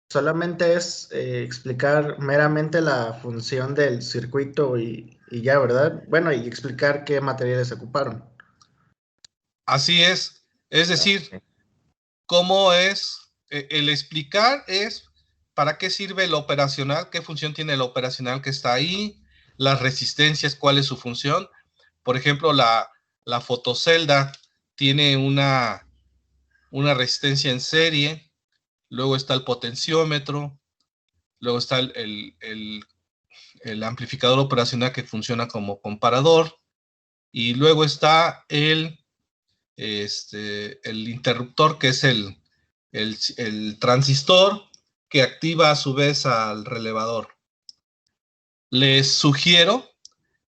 solamente es explicar meramente la función del circuito y ya, ¿verdad? Bueno, y explicar qué materiales se ocuparon. Así es Ah, decir, ok. cómo es, el explicar es para qué sirve el operacional, qué función tiene el operacional que está ahí, las resistencias, cuál es su función. Por ejemplo, la fotocelda tiene una resistencia en serie, luego está el potenciómetro, luego está el amplificador operacional que funciona como comparador, y luego está el interruptor, que es el transistor que activa a su vez al relevador. Les sugiero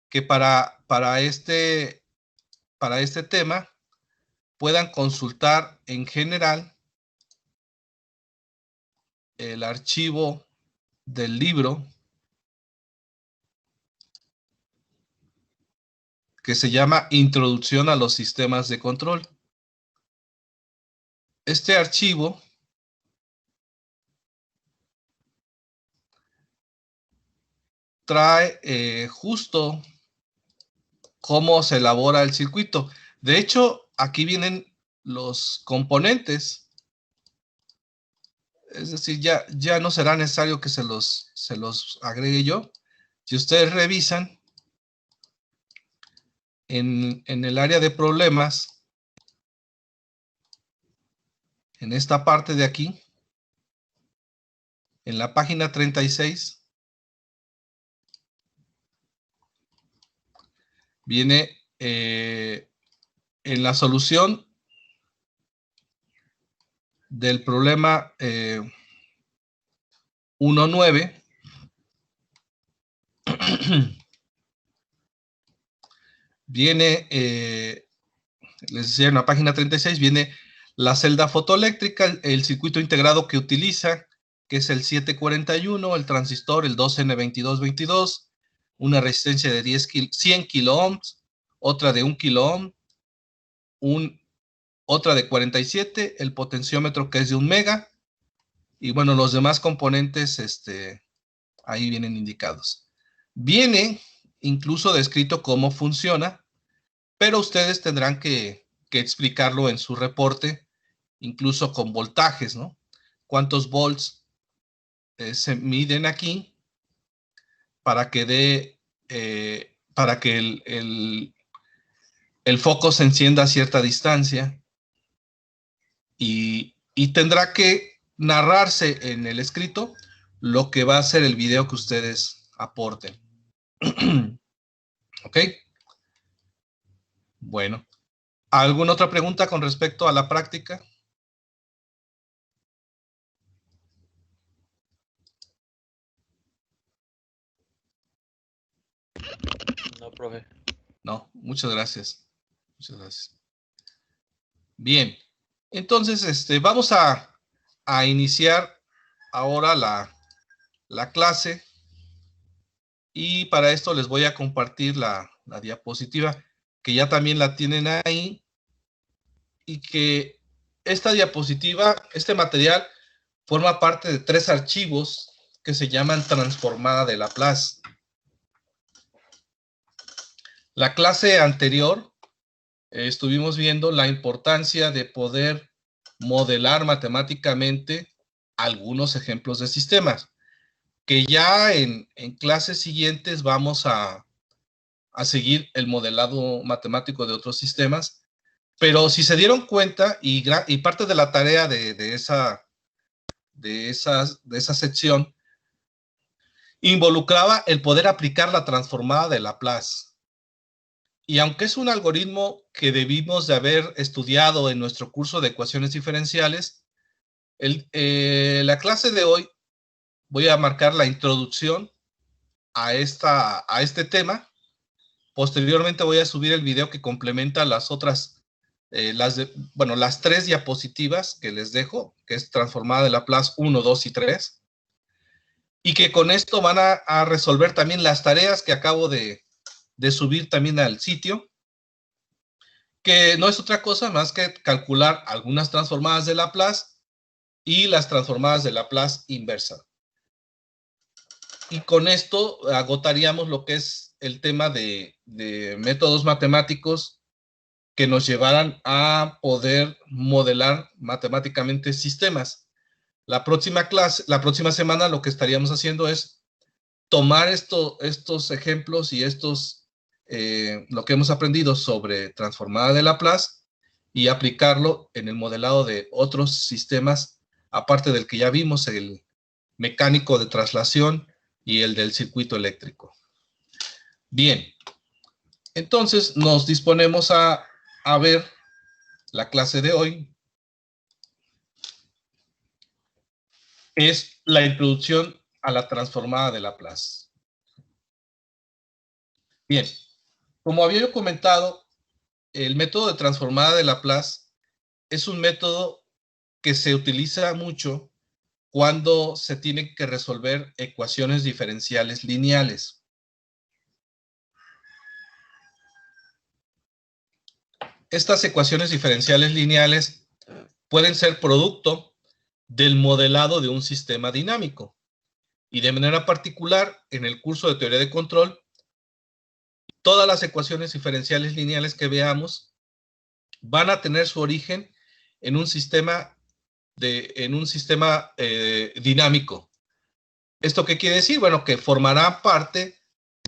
que para este tema puedan consultar en general el archivo del libro que se llama Introducción a los sistemas de control. Este archivo trae justo cómo se elabora el circuito. De hecho, aquí vienen los componentes, es decir, ya no será necesario que se los agregue yo. Si ustedes revisan en el área de problemas, en esta parte de aquí, en la página 36, viene en la solución del problema 1.9, viene, les decía, en la página 36, viene la celda fotoeléctrica, el circuito integrado que utiliza, que es el 741, el transistor, el 2N2222, una resistencia de 100 kiloohms, otra de 1 kiloohm, otra de 47, el potenciómetro que es de 1 mega, y bueno, los demás componentes ahí vienen indicados. Viene incluso descrito cómo funciona, pero ustedes tendrán que explicarlo en su reporte, incluso con voltajes, ¿no? ¿Cuántos volts se miden aquí para que para que el foco se encienda a cierta distancia? Y tendrá que narrarse en el escrito lo que va a ser el video que ustedes aporten. ¿Ok? Bueno. ¿Alguna otra pregunta con respecto a la práctica? No, profe. No, muchas gracias. Muchas gracias. Bien, entonces vamos a iniciar ahora la clase, y para esto les voy a compartir la diapositiva, que ya también la tienen ahí, y que esta diapositiva, este material, forma parte de 3 archivos que se llaman transformada de Laplace. La clase anterior estuvimos viendo la importancia de poder modelar matemáticamente algunos ejemplos de sistemas, que ya en clases siguientes vamos a seguir el modelado matemático de otros sistemas. Pero si se dieron cuenta, y parte de la tarea de esa sección involucraba el poder aplicar la transformada de Laplace. Y aunque es un algoritmo que debimos de haber estudiado en nuestro curso de ecuaciones diferenciales, la clase de hoy voy a marcar la introducción a este tema. Posteriormente voy a subir el video que complementa las otras, las 3 diapositivas que les dejo, que es transformada de Laplace 1, 2 y 3, y que con esto van a resolver también las tareas que acabo de subir también al sitio, que no es otra cosa más que calcular algunas transformadas de Laplace y las transformadas de Laplace inversa. Y con esto agotaríamos lo que es el tema de métodos matemáticos que nos llevaran a poder modelar matemáticamente sistemas. La próxima semana lo que estaríamos haciendo es tomar estos ejemplos y lo que hemos aprendido sobre transformada de Laplace y aplicarlo en el modelado de otros sistemas, aparte del que ya vimos, el mecánico de traslación y el del circuito eléctrico. Bien, entonces nos disponemos a ver la clase de hoy. Es la introducción a la transformada de Laplace. Bien, como había yo comentado, el método de transformada de Laplace es un método que se utiliza mucho cuando se tienen que resolver ecuaciones diferenciales lineales. Estas ecuaciones diferenciales lineales pueden ser producto del modelado de un sistema dinámico. Y de manera particular, en el curso de teoría de control, todas las ecuaciones diferenciales lineales que veamos van a tener su origen en un sistema dinámico. ¿Esto qué quiere decir? Bueno, que formará parte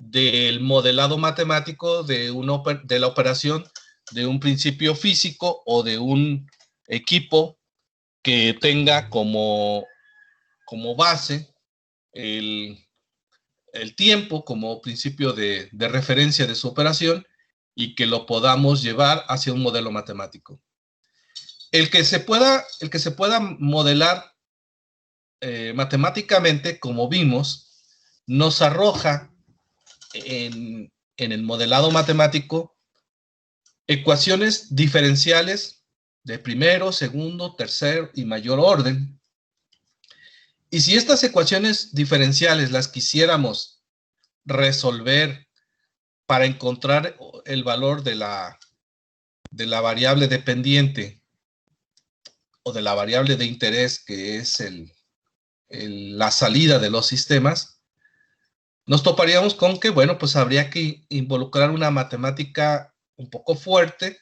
del modelado matemático de la operación de un principio físico o de un equipo que tenga como base el tiempo como principio de referencia de su operación y que lo podamos llevar hacia un modelo matemático. El que se pueda modelar matemáticamente, como vimos, nos arroja en el modelado matemático ecuaciones diferenciales de primero, segundo, tercer y mayor orden. Y si estas ecuaciones diferenciales las quisiéramos resolver para encontrar el valor de la variable dependiente o de la variable de interés, que es la salida de los sistemas, nos toparíamos con que, bueno, pues habría que involucrar una matemática un poco fuerte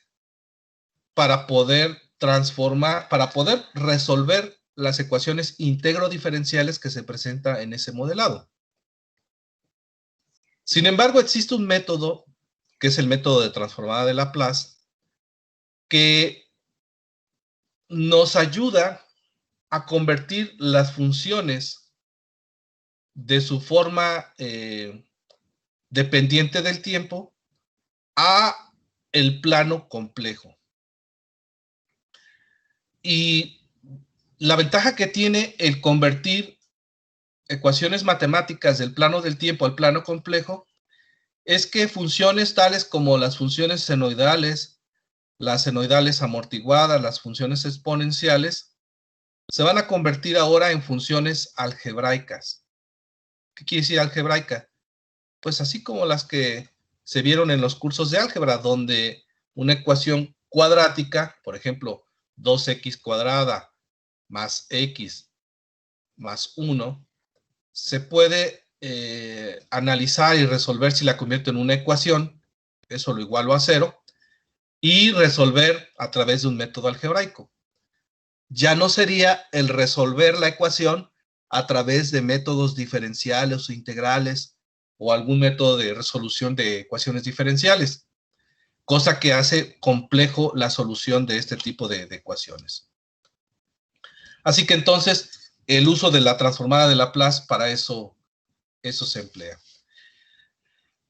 para poder resolver las ecuaciones integro-diferenciales que se presentan en ese modelado. Sin embargo, existe un método, que es el método de transformada de Laplace, que nos ayuda a convertir las funciones de su forma dependiente del tiempo a el plano complejo. Y la ventaja que tiene el convertir ecuaciones matemáticas del plano del tiempo al plano complejo es que funciones tales como las funciones senoidales, las senoidales amortiguadas, las funciones exponenciales, se van a convertir ahora en funciones algebraicas. ¿Qué quiere decir algebraica? Pues así como las que se vieron en los cursos de álgebra, donde una ecuación cuadrática, por ejemplo, 2x cuadrada más x más 1, se puede analizar y resolver si la convierto en una ecuación, eso lo igualo a 0, y resolver a través de un método algebraico. Ya no sería el resolver la ecuación a través de métodos diferenciales o integrales o algún método de resolución de ecuaciones diferenciales, cosa que hace complejo la solución de este tipo de ecuaciones. Así que entonces el uso de la transformada de Laplace para eso se emplea.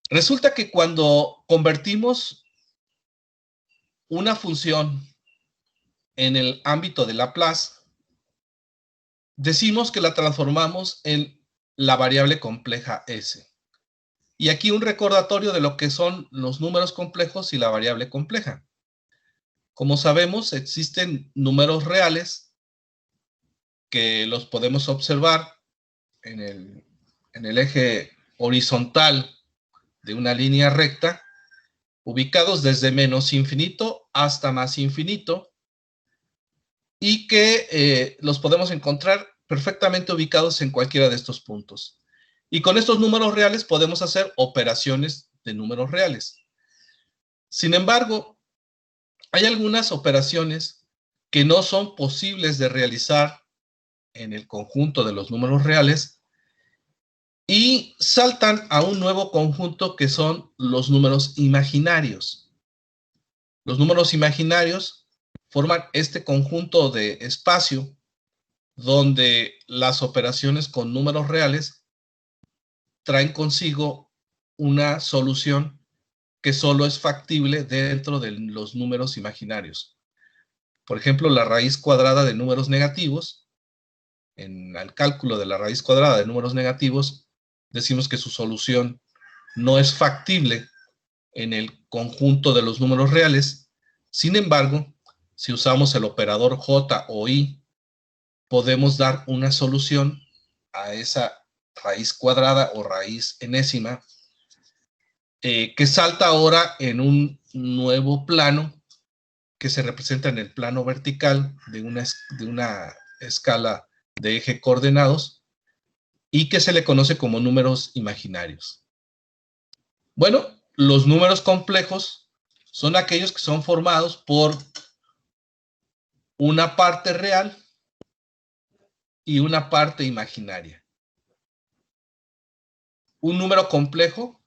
Resulta que cuando convertimos una función en el ámbito de Laplace, decimos que la transformamos en la variable compleja S. Y aquí un recordatorio de lo que son los números complejos y la variable compleja. Como sabemos, existen números reales que los podemos observar en el eje horizontal de una línea recta, ubicados desde menos infinito hasta más infinito, y que los podemos encontrar perfectamente ubicados en cualquiera de estos puntos. Y con estos números reales podemos hacer operaciones de números reales. Sin embargo, hay algunas operaciones que no son posibles de realizar en el conjunto de los números reales y saltan a un nuevo conjunto que son los números imaginarios. Los números imaginarios forman este conjunto de espacio donde las operaciones con números reales traen consigo una solución que solo es factible dentro de los números imaginarios. Por ejemplo, la raíz cuadrada de números negativos, en el cálculo de la raíz cuadrada de números negativos, decimos que su solución no es factible en el conjunto de los números reales. Sin embargo, si usamos el operador J o I, podemos dar una solución a esa raíz cuadrada o raíz enésima que salta ahora en un nuevo plano que se representa en el plano vertical de una escala de eje coordenados y que se le conoce como números imaginarios. Bueno, los números complejos son aquellos que son formados por una parte real y una parte imaginaria. Un número complejo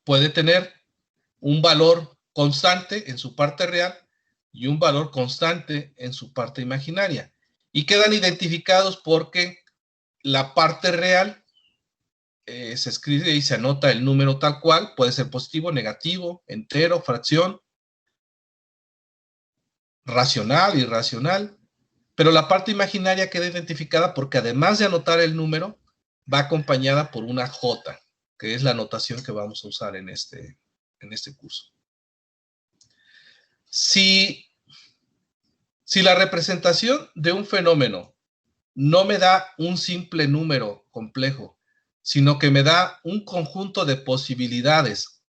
puede tener un valor constante en su parte real y un valor constante en su parte imaginaria. Y quedan identificados porque la parte real se escribe y se anota el número tal cual, puede ser positivo, negativo, entero, fracción, racional, irracional, pero la parte imaginaria queda identificada porque además de anotar el número, va acompañada por una J, que es la notación que vamos a usar en este curso. Si la representación de un fenómeno no me da un simple número complejo, sino que me da un conjunto de posibilidades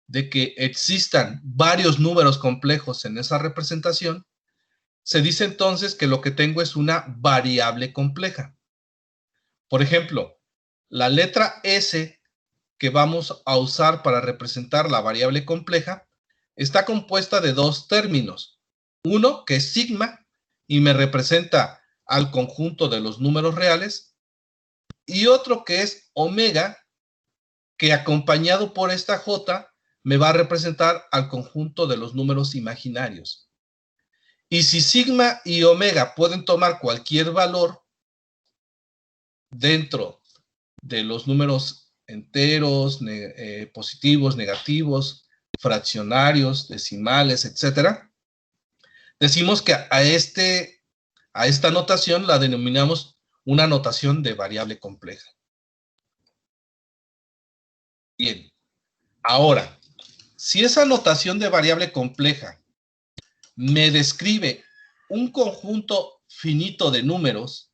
de que existan varios números complejos en esa representación, se dice entonces que lo que tengo es una variable compleja. Por ejemplo, la letra S que vamos a usar para representar la variable compleja está compuesta de dos términos. Uno que es sigma y me representa al conjunto de los números reales, y otro que es omega, que acompañado por esta J me va a representar al conjunto de los números imaginarios. Y si sigma y omega pueden tomar cualquier valor dentro de los números enteros, positivos, negativos, fraccionarios, decimales, etcétera, decimos que a esta notación la denominamos una notación de variable compleja. Bien, ahora, si esa notación de variable compleja me describe un conjunto finito de números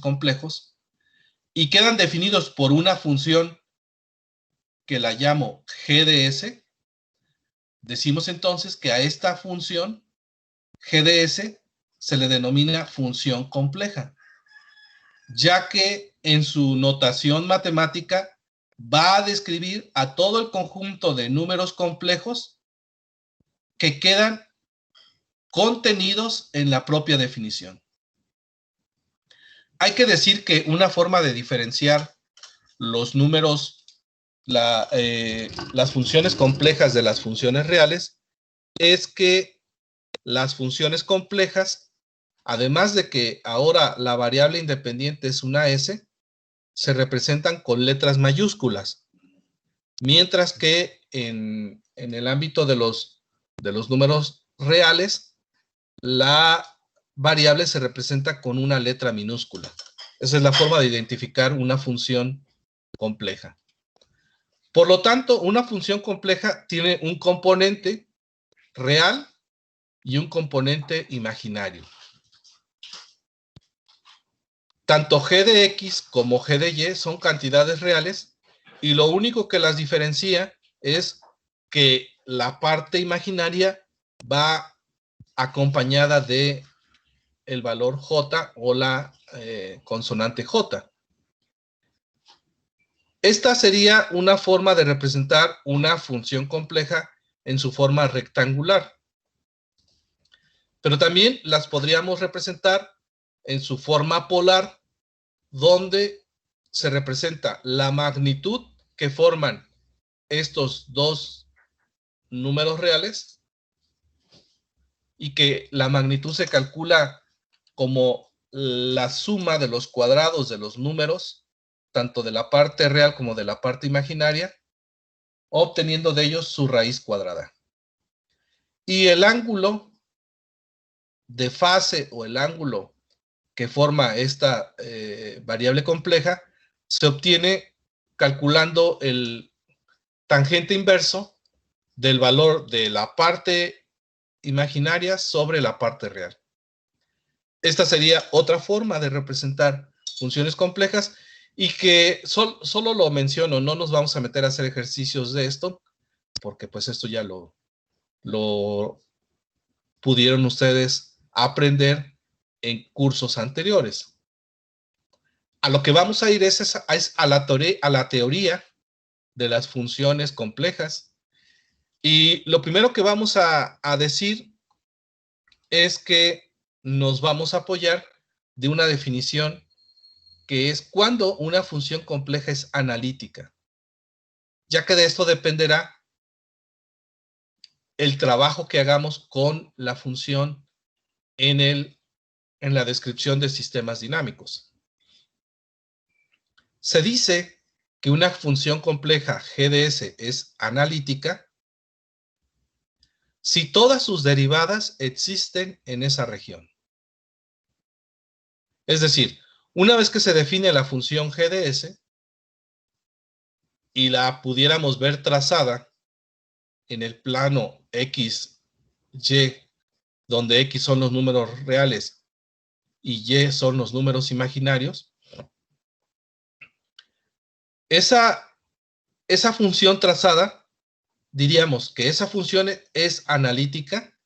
complejos, y quedan definidos por una función que la llamo g de s, decimos entonces que a esta función g de s se le denomina función compleja, ya que en su notación matemática va a describir a todo el conjunto de números complejos que quedan contenidos en la propia definición. Hay que decir que una forma de diferenciar los números, las funciones complejas de las funciones reales, es que las funciones complejas, además de que ahora la variable independiente es una S, se representan con letras mayúsculas, mientras que en el ámbito de los números reales, la variable se representa con una letra minúscula. Esa es la forma de identificar una función compleja. Por lo tanto, una función compleja tiene un componente real y un componente imaginario. Tanto g de x como g de y son cantidades reales y lo único que las diferencia es que la parte imaginaria va acompañada de el valor J o la consonante J. Esta sería una forma de representar una función compleja en su forma rectangular. Pero también las podríamos representar en su forma polar, donde se representa la magnitud que forman estos dos números reales y que la magnitud se calcula como la suma de los cuadrados de los números, tanto de la parte real como de la parte imaginaria, obteniendo de ellos su raíz cuadrada. Y el ángulo de fase o el ángulo que forma esta variable compleja se obtiene calculando el tangente inverso del valor de la parte imaginaria sobre la parte real. Esta sería otra forma de representar funciones complejas y que solo lo menciono, no nos vamos a meter a hacer ejercicios de esto, porque pues esto ya lo pudieron ustedes aprender en cursos anteriores. A lo que vamos a ir es a la teoría de las funciones complejas. Y lo primero que vamos a decir es que nos vamos a apoyar de una definición que es cuando una función compleja es analítica, ya que de esto dependerá el trabajo que hagamos con la función en la descripción de sistemas dinámicos. Se dice que una función compleja GDS es analítica si todas sus derivadas existen en esa región. Es decir, una vez que se define la función GDS y la pudiéramos ver trazada en el plano X, Y, donde X son los números reales y Y son los números imaginarios, esa función trazada, diríamos que esa función es analítica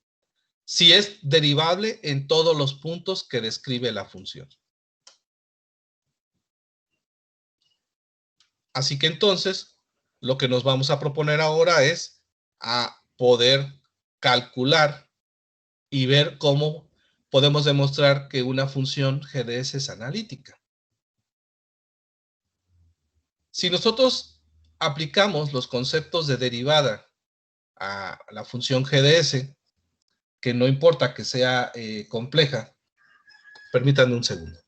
si es derivable en todos los puntos que describe la función. Así que entonces, lo que nos vamos a proponer ahora es a poder calcular y ver cómo podemos demostrar que una función GDS es analítica. Si nosotros aplicamos los conceptos de derivada a la función GDS, que no importa que sea compleja, permítanme un segundo.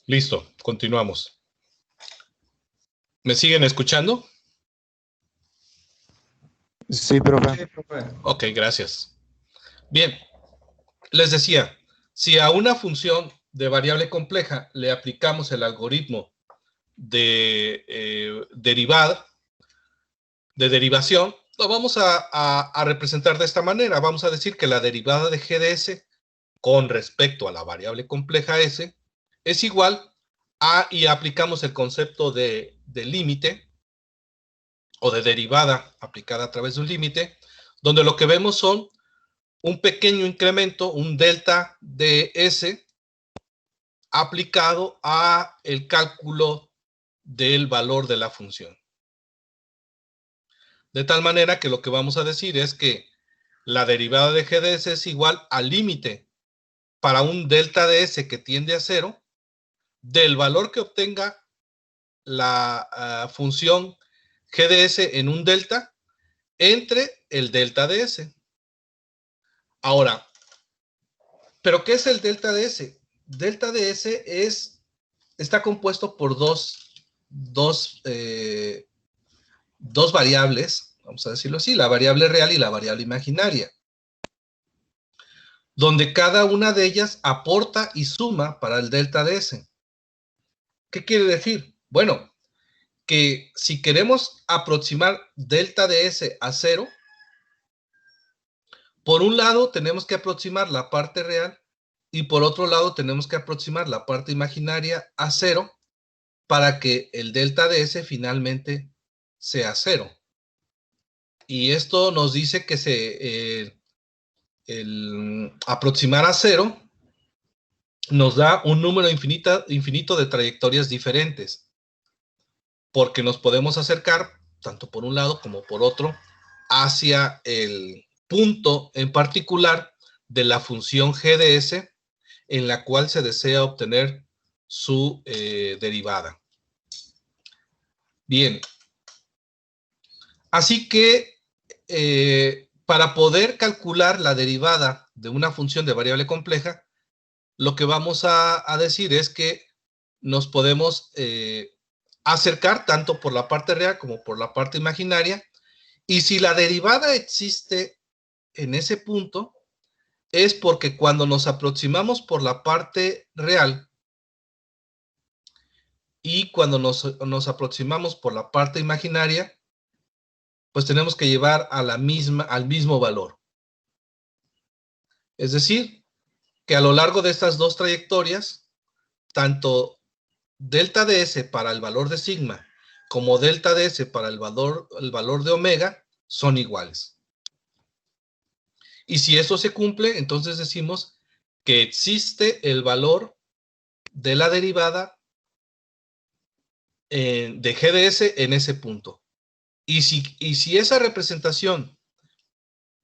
Listo, continuamos. ¿Me siguen escuchando? Sí, profe. Sí, profe. Ok, gracias. Bien, les decía, si a una función de variable compleja le aplicamos el algoritmo de derivación, lo vamos a representar de esta manera. Vamos a decir que la derivada de GDS con respecto a la variable compleja S es igual a, y aplicamos el concepto de límite o de derivada aplicada a través de un límite, donde lo que vemos son un pequeño incremento, un delta de S, aplicado a el cálculo del valor de la función. De tal manera que lo que vamos a decir es que la derivada de g de s es igual al límite para un delta de s que tiende a 0 del valor que obtenga la función g de s en un delta entre el delta de s. Ahora, ¿pero qué es el delta de s? Delta de s está compuesto por dos variables, vamos a decirlo así, la variable real y la variable imaginaria, donde cada una de ellas aporta y suma para el delta de s. ¿Qué quiere decir? Bueno, que si queremos aproximar delta de s a 0, por un lado tenemos que aproximar la parte real y por otro lado tenemos que aproximar la parte imaginaria a 0 para que el delta de s finalmente sea 0. Y esto nos dice que el aproximar a 0 nos da un número infinito de trayectorias diferentes, porque nos podemos acercar, tanto por un lado como por otro, hacia el punto en particular de la función g de s en la cual se desea obtener su derivada. Bien, así que para poder calcular la derivada de una función de variable compleja, lo que vamos a decir es que nos podemos acercar tanto por la parte real como por la parte imaginaria, y si la derivada existe en ese punto, es porque cuando nos aproximamos por la parte real y cuando nos aproximamos por la parte imaginaria, pues tenemos que llevar a al mismo valor. Es decir, que a lo largo de estas dos trayectorias, tanto delta de s para el valor de sigma como delta de s para el valor de omega son iguales. Y si eso se cumple, entonces decimos que existe el valor de la derivada de g de s en ese punto. Y si esa representación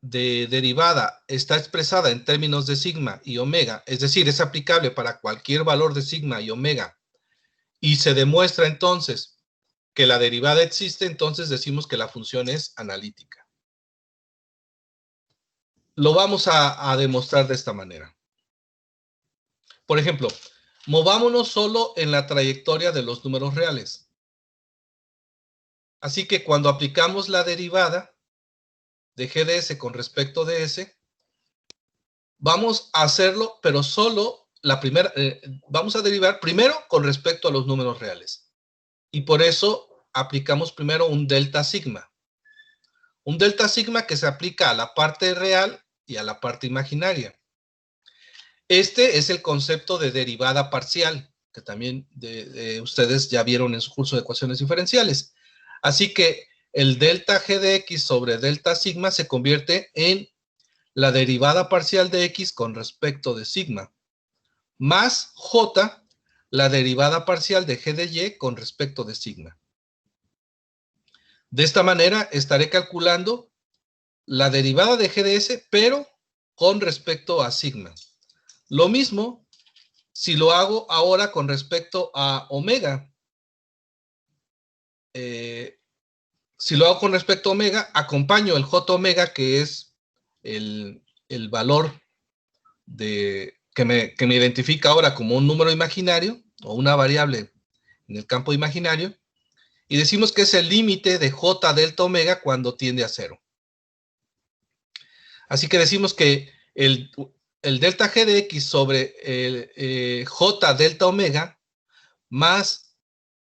de derivada está expresada en términos de sigma y omega, es decir, es aplicable para cualquier valor de sigma y omega, y se demuestra entonces que la derivada existe, entonces decimos que la función es analítica. Lo vamos a demostrar de esta manera. Por ejemplo, movámonos solo en la trayectoria de los números reales. Así que cuando aplicamos la derivada de g de s con respecto de s, vamos a hacerlo, pero solo la primera, vamos a derivar primero con respecto a los números reales. Y por eso aplicamos primero un delta sigma. Un delta sigma que se aplica a la parte real y a la parte imaginaria. Este es el concepto de derivada parcial, que también ustedes ya vieron en su curso de ecuaciones diferenciales. Así que el delta g de x sobre delta sigma se convierte en la derivada parcial de x con respecto de sigma, más j, la derivada parcial de g de y con respecto de sigma. De esta manera estaré calculando la derivada de g de s, pero con respecto a sigma. Lo mismo si lo hago ahora con respecto a omega. Si lo hago con respecto a omega, acompaño el j omega, que es el valor que me identifica ahora como un número imaginario o una variable en el campo imaginario, y decimos que es el límite de j delta omega cuando tiende a 0. Así que decimos que el delta g de x sobre el j delta omega más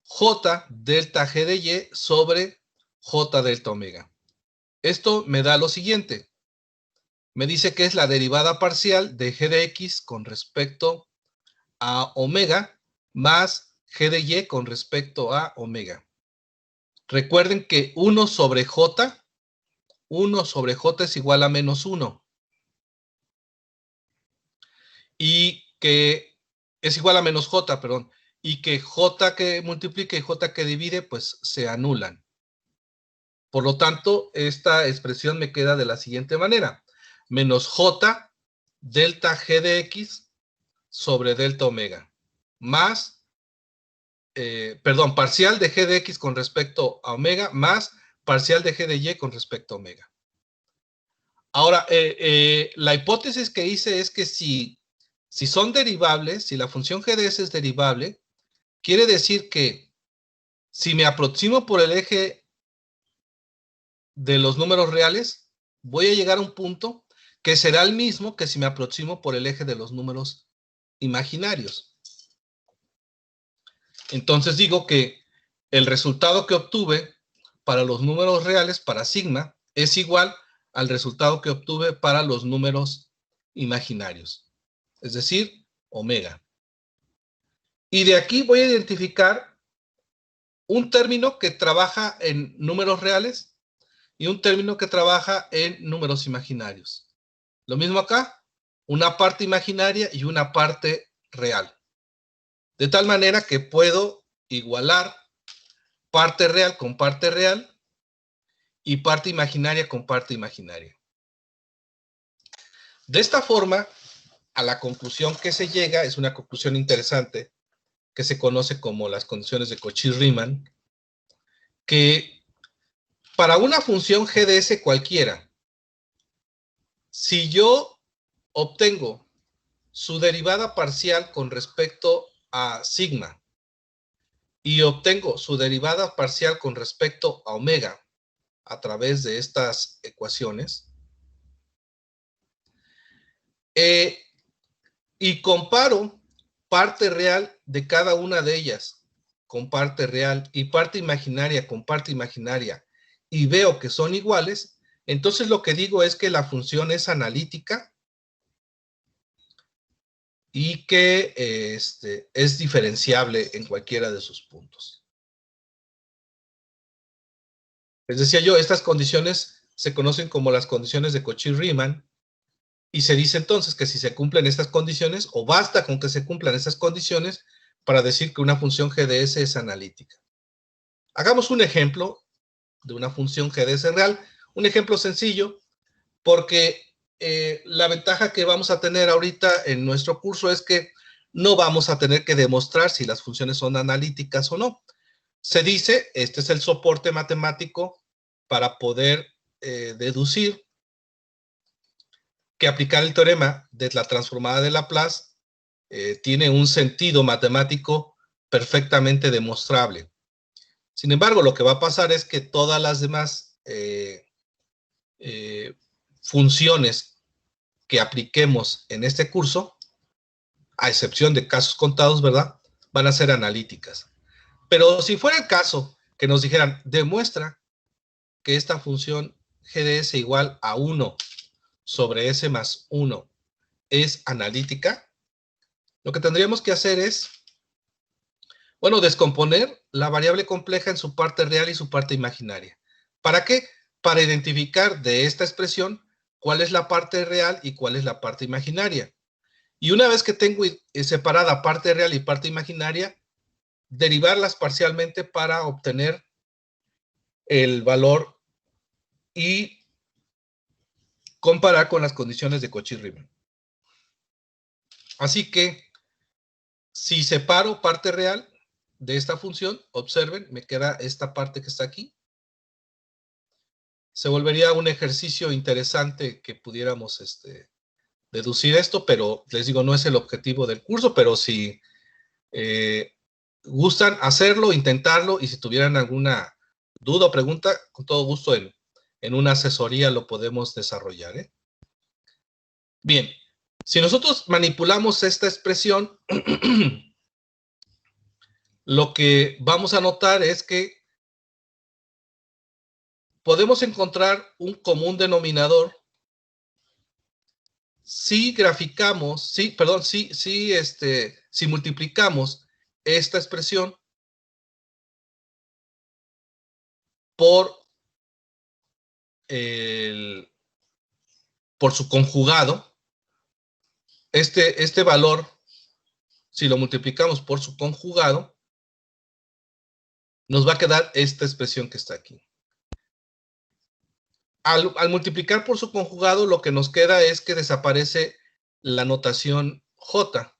j delta g de y sobre j delta omega. Esto me da lo siguiente. Me dice que es la derivada parcial de g de x con respecto a omega más g de y con respecto a omega. Recuerden que 1 sobre j es igual a menos 1. Y que es igual a menos j, perdón, y que j que multiplica y j que divide, pues se anulan. Por lo tanto, esta expresión me queda de la siguiente manera. Menos j delta g de x sobre delta omega. Más, parcial de g de x con respecto a omega, más parcial de g de y con respecto a omega. Ahora, la hipótesis que hice es que si son derivables, si la función g de s es derivable, quiere decir que si me aproximo por el eje de los números reales, voy a llegar a un punto que será el mismo que si me aproximo por el eje de los números imaginarios. Entonces digo que el resultado que obtuve para los números reales, para sigma, es igual al resultado que obtuve para los números imaginarios, es decir, omega. Y de aquí voy a identificar un término que trabaja en números reales y un término que trabaja en números imaginarios. Lo mismo acá, una parte imaginaria y una parte real. De tal manera que puedo igualar parte real con parte real y parte imaginaria con parte imaginaria. De esta forma, a la conclusión que se llega es una conclusión interesante que se conoce como las condiciones de Cauchy-Riemann, que para una función g de s cualquiera, si yo obtengo su derivada parcial con respecto a sigma y obtengo su derivada parcial con respecto a omega a través de estas ecuaciones, y comparo parte real de cada una de ellas con parte real y parte imaginaria con parte imaginaria y veo que son iguales, entonces lo que digo es que la función es analítica y que es diferenciable en cualquiera de sus puntos. Les decía yo, estas condiciones se conocen como las condiciones de Cauchy-Riemann y se dice entonces que si se cumplen estas condiciones, o basta con que se cumplan estas condiciones para decir que una función g de s es analítica. Hagamos un ejemplo de una función g de s real, un ejemplo sencillo, porque la ventaja que vamos a tener ahorita en nuestro curso es que no vamos a tener que demostrar si las funciones son analíticas o no. Se dice, este es el soporte matemático para poder deducir que aplicar el teorema de la transformada de Laplace tiene un sentido matemático perfectamente demostrable. Sin embargo, lo que va a pasar es que todas las demás funciones que apliquemos en este curso, a excepción de casos contados, ¿verdad?, van a ser analíticas. Pero si fuera el caso que nos dijeran, demuestra que esta función g de s igual a 1 sobre s más 1 es analítica, lo que tendríamos que hacer es, bueno, descomponer la variable compleja en su parte real y su parte imaginaria. ¿Para qué? Para identificar de esta expresión cuál es la parte real y cuál es la parte imaginaria. Y una vez que tengo separada parte real y parte imaginaria, derivarlas parcialmente para obtener el valor y comparar con las condiciones de Cauchy-Riemann. Así que, si separo parte real de esta función, observen, me queda esta parte que está aquí. Se volvería un ejercicio interesante que pudiéramos deducir esto, pero les digo, no es el objetivo del curso, pero si gustan hacerlo, intentarlo, y si tuvieran alguna duda o pregunta, con todo gusto en una asesoría lo podemos desarrollar, ¿eh? Bien, si nosotros manipulamos esta expresión, lo que vamos a notar es que podemos encontrar un común denominador si graficamos, si multiplicamos esta expresión por su conjugado, este valor si lo multiplicamos por su conjugado, nos va a quedar esta expresión que está aquí. Al multiplicar por su conjugado, lo que nos queda es que desaparece la notación J.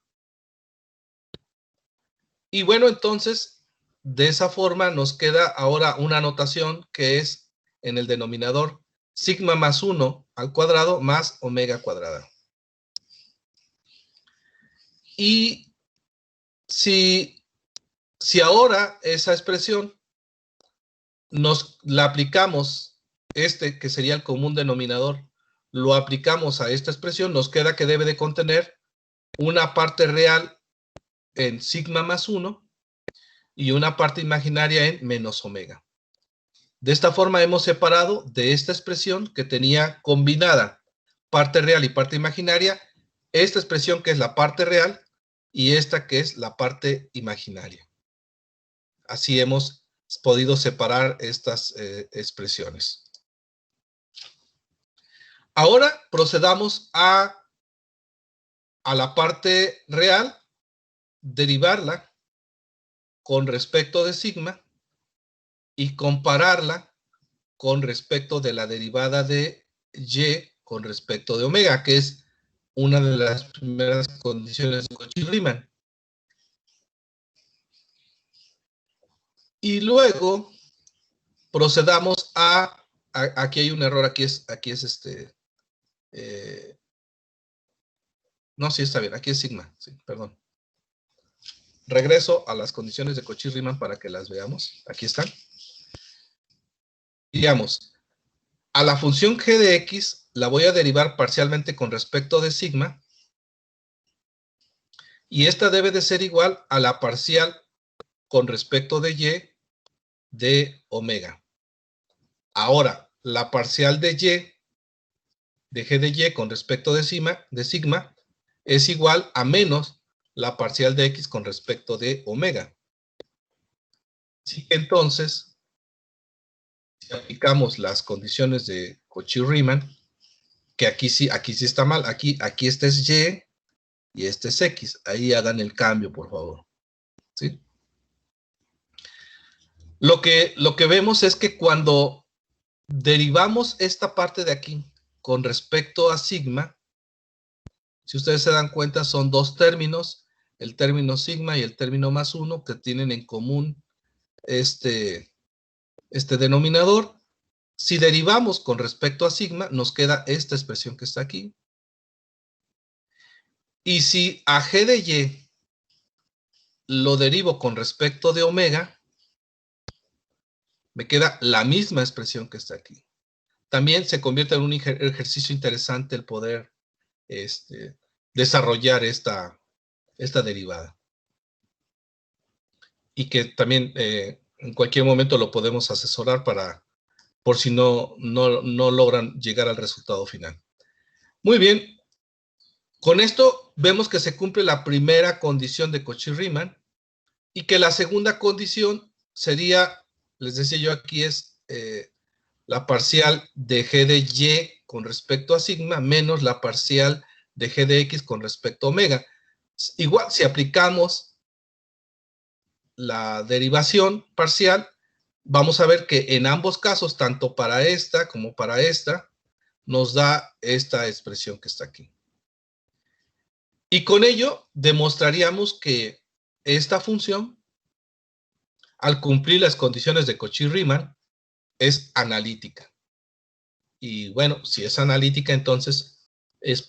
Y bueno, entonces, de esa forma nos queda ahora una notación que es en el denominador sigma más 1 al cuadrado más omega cuadrada. Y si ahora esa expresión nos la aplicamos, que sería el común denominador, lo aplicamos a esta expresión, nos queda que debe de contener una parte real en sigma más 1 y una parte imaginaria en menos omega. De esta forma hemos separado de esta expresión que tenía combinada parte real y parte imaginaria, esta expresión que es la parte real y esta que es la parte imaginaria. Así hemos podido separar estas expresiones. Ahora procedamos a la parte real, derivarla con respecto de sigma y compararla con respecto de la derivada de y con respecto de omega, que es una de las primeras condiciones de Cauchy-Riemann. Y luego procedamos aquí hay un error, aquí es no, sí está bien, aquí es sigma, sí, perdón. Regreso a las condiciones de Cauchy-Riemann para que las veamos. Aquí están. Digamos, a la función g de x la voy a derivar parcialmente con respecto de sigma y esta debe de ser igual a la parcial con respecto de y de omega. Ahora, la parcial de y, de g de y con respecto de sigma es igual a menos la parcial de x con respecto de omega. Así que entonces, si aplicamos las condiciones de Cauchy-Riemann, que aquí sí está mal, aquí este es y y este es x. Ahí hagan el cambio, por favor. ¿Sí? Lo que vemos es que cuando derivamos esta parte de aquí con respecto a sigma, si ustedes se dan cuenta, son dos términos, el término sigma y el término más 1, que tienen en común este denominador. Si derivamos con respecto a sigma, nos queda esta expresión que está aquí. Y si a g de y lo derivo con respecto de omega, me queda la misma expresión que está aquí. También se convierte en un ejercicio interesante el poder desarrollar esta derivada. Y que también en cualquier momento lo podemos asesorar por si no logran llegar al resultado final. Muy bien. Con esto vemos que se cumple la primera condición de Cauchy-Riemann y que la segunda condición sería, les decía yo aquí, es la parcial de g de y con respecto a sigma menos la parcial de g de x con respecto a omega. Igual, si aplicamos la derivación parcial, vamos a ver que en ambos casos, tanto para esta como para esta, nos da esta expresión que está aquí. Y con ello demostraríamos que esta función, al cumplir las condiciones de Cauchy-Riemann, es analítica. Y bueno, si es analítica, entonces es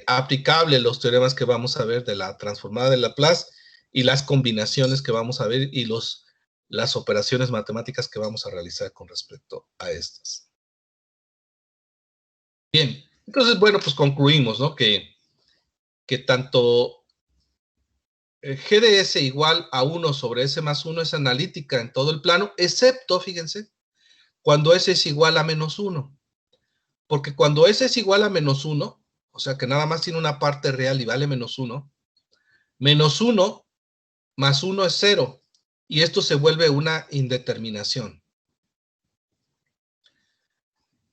aplicable los teoremas que vamos a ver de la transformada de Laplace y las combinaciones que vamos a ver y las operaciones matemáticas que vamos a realizar con respecto a estas. Bien, entonces, bueno, pues concluimos, ¿no? Que tanto g de s igual a 1 sobre s más 1 es analítica en todo el plano, excepto, fíjense, cuando s es igual a menos 1. Porque cuando s es igual a menos 1, o sea que nada más tiene una parte real y vale menos 1 más 1 es 0. Y esto se vuelve una indeterminación.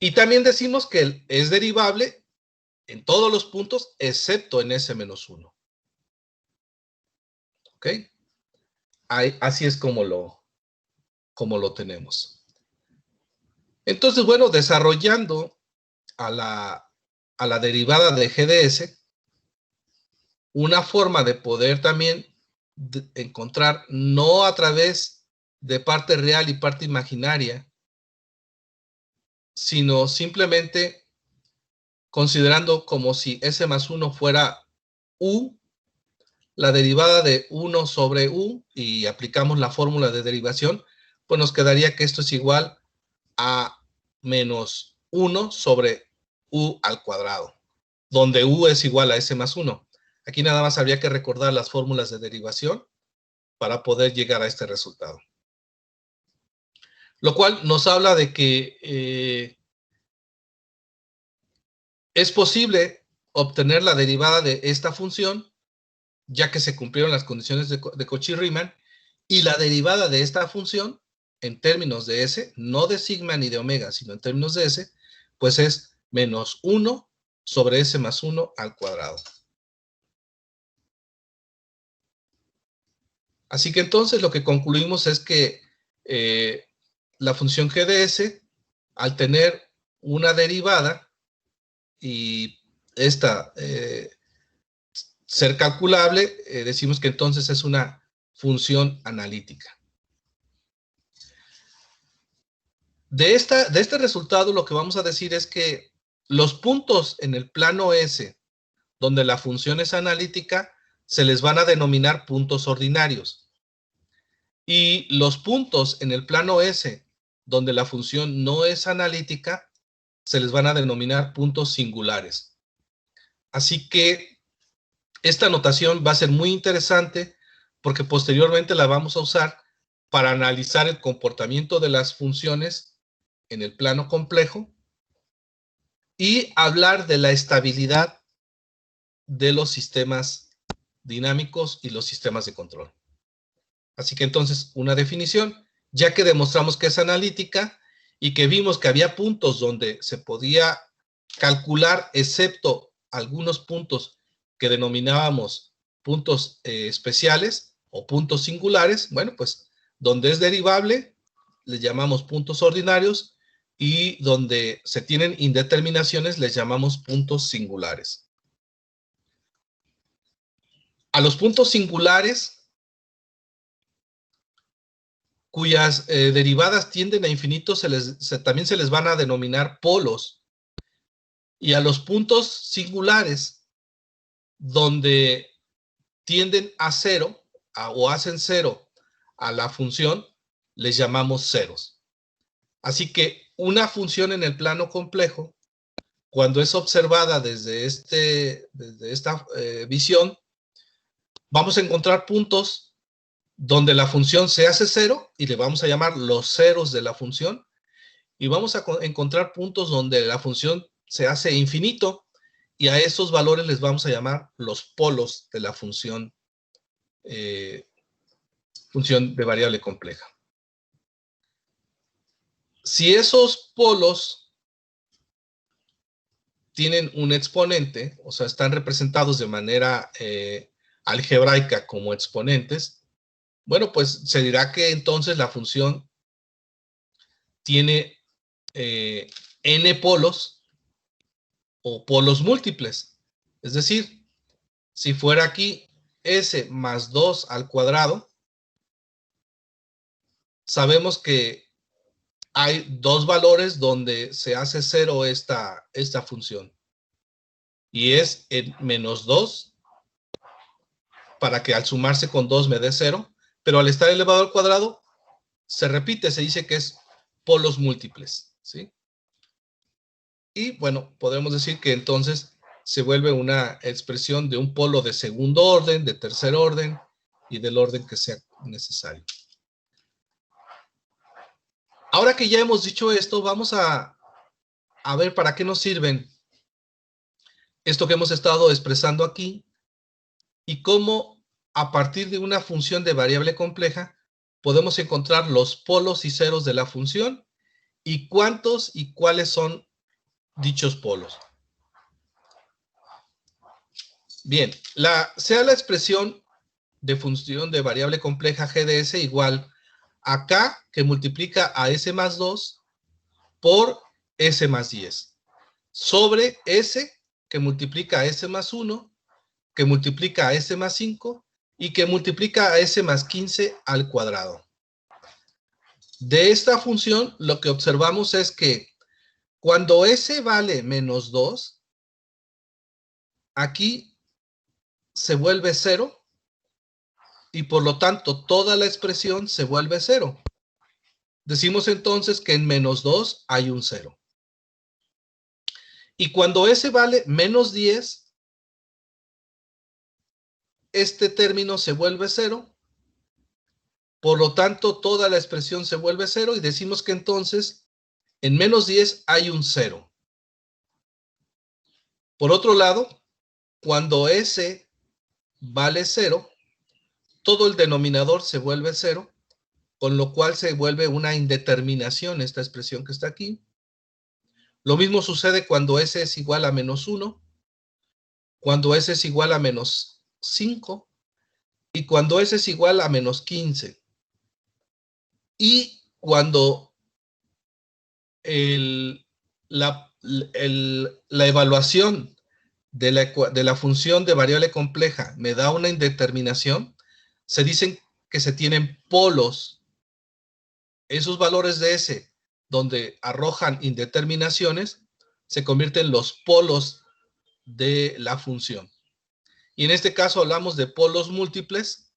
Y también decimos que es derivable en todos los puntos, excepto en s menos 1. ¿Ok? Así es como lo tenemos. Entonces, bueno, desarrollando a la derivada de GDS, una forma de poder también encontrar, no a través de parte real y parte imaginaria, sino simplemente considerando como si S más 1 fuera U, la derivada de 1 sobre U, y aplicamos la fórmula de derivación, pues nos quedaría que esto es igual a menos 1 sobre U al cuadrado, donde U es igual a S más 1. Aquí nada más habría que recordar las fórmulas de derivación para poder llegar a este resultado. Lo cual nos habla de que es posible obtener la derivada de esta función, ya que se cumplieron las condiciones de Cauchy-Riemann, y la derivada de esta función, en términos de S, no de sigma ni de omega, sino en términos de S, pues es menos 1 sobre S más 1 al cuadrado. Así que entonces lo que concluimos es que la función g de S, al tener una derivada y esta ser calculable, decimos que entonces es una función analítica. De este resultado lo que vamos a decir es que los puntos en el plano S donde la función es analítica se les van a denominar puntos ordinarios. Y los puntos en el plano S donde la función no es analítica se les van a denominar puntos singulares. Así que esta notación va a ser muy interesante porque posteriormente la vamos a usar para analizar el comportamiento de las funciones en el plano complejo y hablar de la estabilidad de los sistemas dinámicos y los sistemas de control. Así que entonces, una definición, ya que demostramos que es analítica y que vimos que había puntos donde se podía calcular, excepto algunos puntos que denominábamos puntos especiales o puntos singulares, bueno, pues donde es derivable, les llamamos puntos ordinarios, y donde se tienen indeterminaciones, les llamamos puntos singulares. A los puntos singulares, cuyas derivadas tienden a infinito, también se les van a denominar polos. Y a los puntos singulares, donde tienden a cero o hacen cero a la función, les llamamos ceros. Así que una función en el plano complejo, cuando es observada desde esta visión, vamos a encontrar puntos donde la función se hace cero y le vamos a llamar los ceros de la función, y vamos a encontrar puntos donde la función se hace infinito y a esos valores les vamos a llamar los polos de la función de variable compleja. Si esos polos tienen un exponente, o sea, están representados de manera algebraica como exponentes, bueno, pues se dirá que entonces la función tiene n polos o polos múltiples. Es decir, si fuera aquí s más 2 al cuadrado, sabemos que hay dos valores donde se hace cero esta función. Y es en menos 2, para que al sumarse con 2 me dé 0, pero al estar elevado al cuadrado, se repite, se dice que es polos múltiples, ¿sí? Y bueno, podemos decir que entonces se vuelve una expresión de un polo de segundo orden, de tercer orden y del orden que sea necesario. Ahora que ya hemos dicho esto, vamos a ver para qué nos sirven esto que hemos estado expresando aquí y cómo a partir de una función de variable compleja podemos encontrar los polos y ceros de la función y cuántos y cuáles son dichos polos. Bien, sea la expresión de función de variable compleja g de s igual a k que multiplica a s más 2 por s más 10 sobre s que multiplica a s más 1 que multiplica a s más 5 y que multiplica a s más 15 al cuadrado. De esta función lo que observamos es que cuando s vale menos 2, aquí se vuelve 0 y por lo tanto toda la expresión se vuelve 0. Decimos entonces que en menos 2 hay un 0. Y cuando s vale menos 10, este término se vuelve 0. Por lo tanto, toda la expresión se vuelve 0 y decimos que entonces en menos 10 hay un 0. Por otro lado, cuando s vale 0, todo el denominador se vuelve 0, con lo cual se vuelve una indeterminación esta expresión que está aquí. Lo mismo sucede cuando s es igual a menos 1, cuando s es igual a menos 5 y cuando s es igual a menos 15. Y cuando la evaluación de la función de variable compleja me da una indeterminación, se dicen que se tienen polos. Esos valores de S, donde arrojan indeterminaciones, se convierten en los polos de la función. Y en este caso hablamos de polos múltiples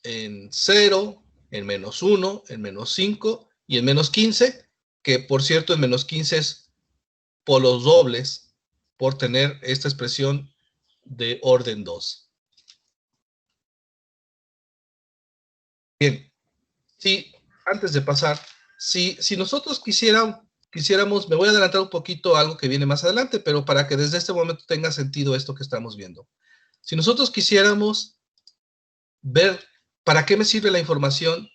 en 0, en menos 1, en menos 5 y en menos 15, que por cierto en menos 15 es polos dobles por tener esta expresión de orden 2. Bien, sí, antes de pasar, si nosotros quisiéramos, me voy a adelantar un poquito a algo que viene más adelante, pero para que desde este momento tenga sentido esto que estamos viendo. Si nosotros quisiéramos ver para qué me sirve la información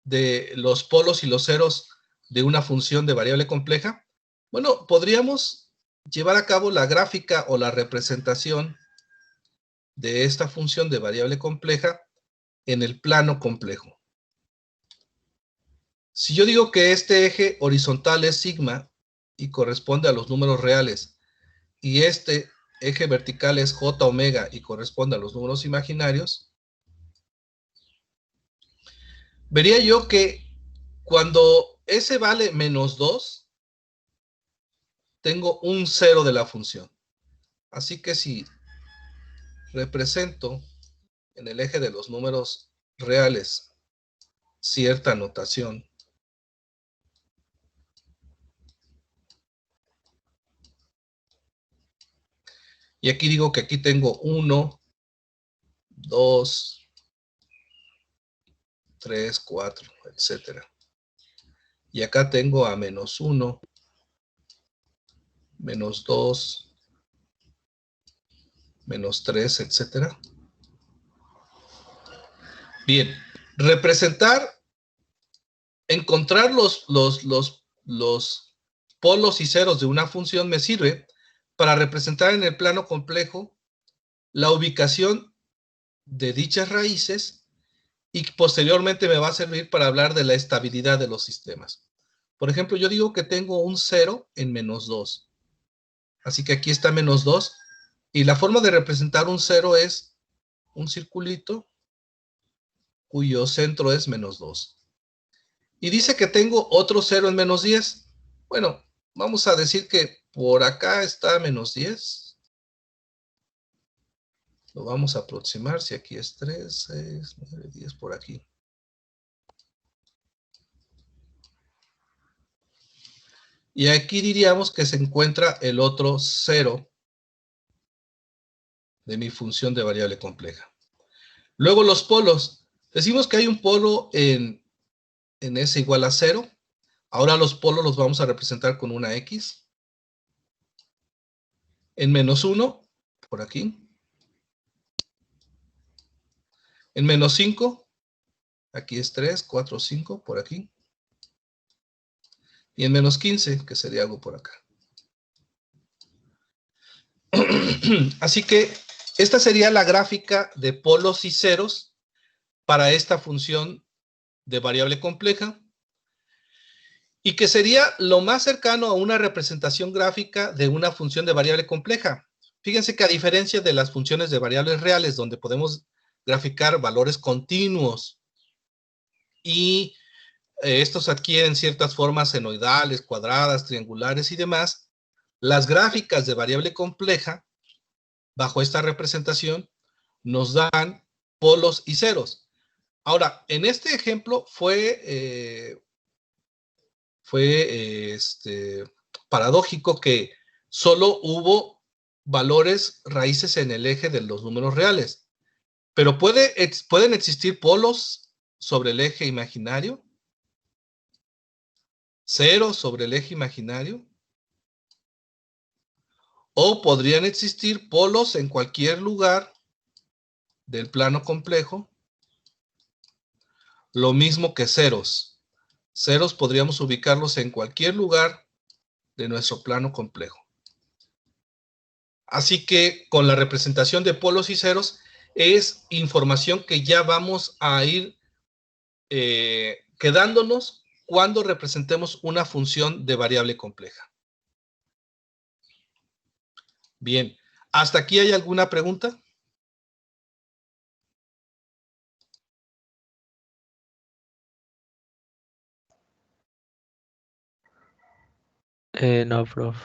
de los polos y los ceros de una función de variable compleja, bueno, podríamos llevar a cabo la gráfica o la representación de esta función de variable compleja en el plano complejo. Si yo digo que este eje horizontal es sigma y corresponde a los números reales, y este eje vertical es j omega y corresponde a los números imaginarios, vería yo que cuando s vale menos 2, tengo un 0 de la función. Así que si represento en el eje de los números reales cierta notación, y aquí digo que aquí tengo 1, 2, 3, 4, etcétera. Y acá tengo a menos 1, menos 2, menos 3, etcétera. Bien, encontrar los polos y ceros de una función me sirve para representar en el plano complejo la ubicación de dichas raíces y posteriormente me va a servir para hablar de la estabilidad de los sistemas. Por ejemplo, yo digo que tengo un 0 en menos 2. Así que aquí está menos 2. Y la forma de representar un 0 es un circulito cuyo centro es menos 2. Y dice que tengo otro 0 en menos 10. Bueno, vamos a decir que por acá está menos 10. Lo vamos a aproximar. Si aquí es 3, 6, 9, 10 por aquí. Y aquí diríamos que se encuentra el otro 0 de mi función de variable compleja. Luego los polos. Decimos que hay un polo en S igual a 0. Ahora los polos los vamos a representar con una X. En menos 1, por aquí. En menos 5, aquí es 3, 4, 5, por aquí. Y en menos 15, que sería algo por acá. Así que Esta sería la gráfica de polos y ceros para esta función de variable compleja, y que sería lo más cercano a una representación gráfica de una función de variable compleja. Fíjense que a diferencia de las funciones de variables reales, donde podemos graficar valores continuos y estos adquieren ciertas formas senoidales, cuadradas, triangulares y demás, las gráficas de variable compleja, bajo esta representación, nos dan polos y ceros. Ahora, en este ejemplo fue paradójico que solo hubo valores raíces en el eje de los números reales. Pero pueden existir polos sobre el eje imaginario, ceros sobre el eje imaginario, o podrían existir polos en cualquier lugar del plano complejo, lo mismo que ceros. Ceros podríamos ubicarlos en cualquier lugar de nuestro plano complejo. Así que con la representación de polos y ceros es información que ya vamos a ir quedándonos cuando representemos una función de variable compleja. Bien, ¿hasta aquí hay alguna pregunta? No, prof.